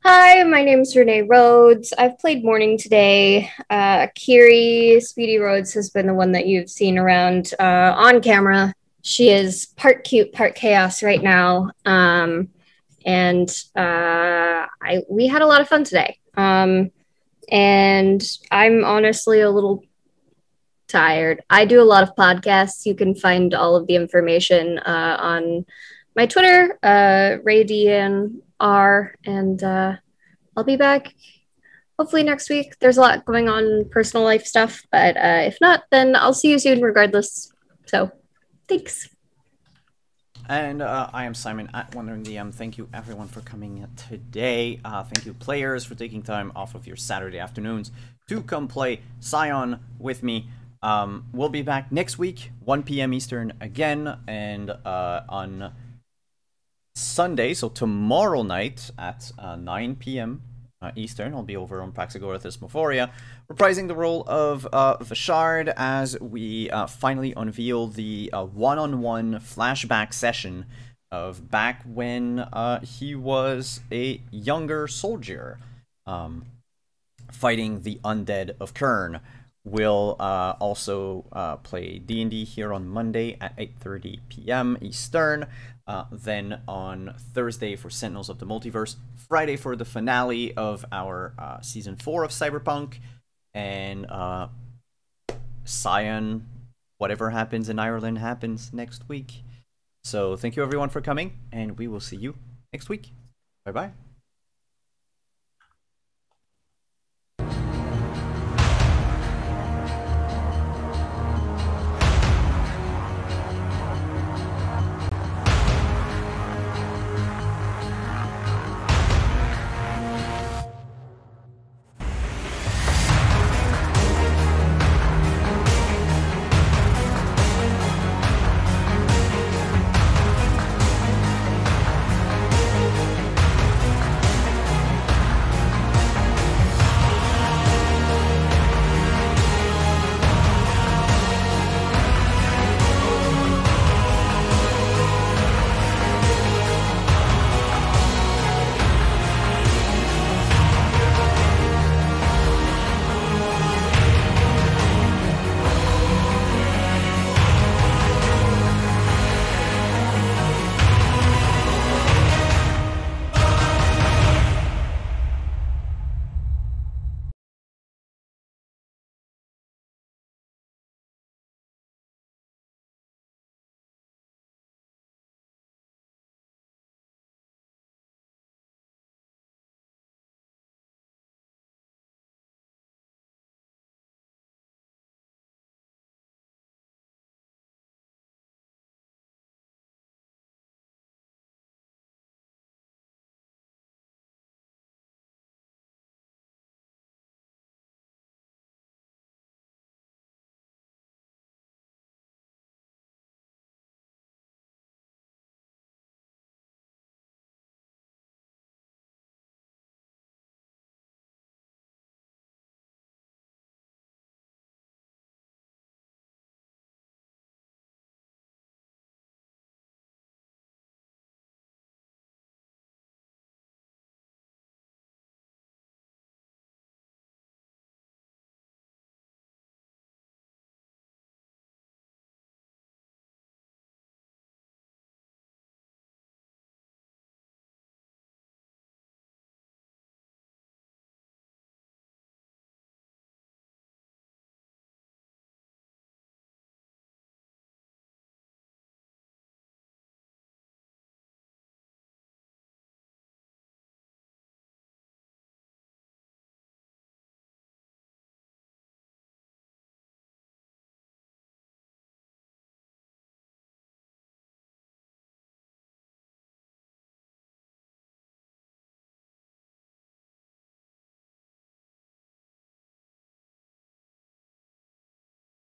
Hi, my name's Renee Rhodes. I've played Morning today. Kiri Speedy Rhodes has been the one that you've seen around on camera. She is part cute, part chaos right now. We had a lot of fun today. And I'm honestly a little tired. I do a lot of podcasts. You can find all of the information on my Twitter, RayDNR, and I'll be back hopefully next week. There's a lot going on, personal life stuff, but if not, then I'll see you soon regardless. So, thanks. And I am Simon at Wandering DM. Thank you everyone for coming today. Thank you players for taking time off of your Saturday afternoons to come play Scion with me. We'll be back next week, 1 p.m. Eastern again, and on Sunday, so tomorrow night at 9 p.m. Eastern, I'll be over on Praxagorathus Mophoria, reprising the role of Vashard as we finally unveil the one-on-one flashback session of back when he was a younger soldier fighting the undead of Kern. We'll also play D&D here on Monday at 8:30 p.m. Eastern. Then on Thursday for Sentinels of the Multiverse, Friday for the finale of our Season 4 of Cyberpunk, and Scion, whatever happens in Ireland happens next week. So thank you everyone for coming, and we will see you next week. Bye-bye.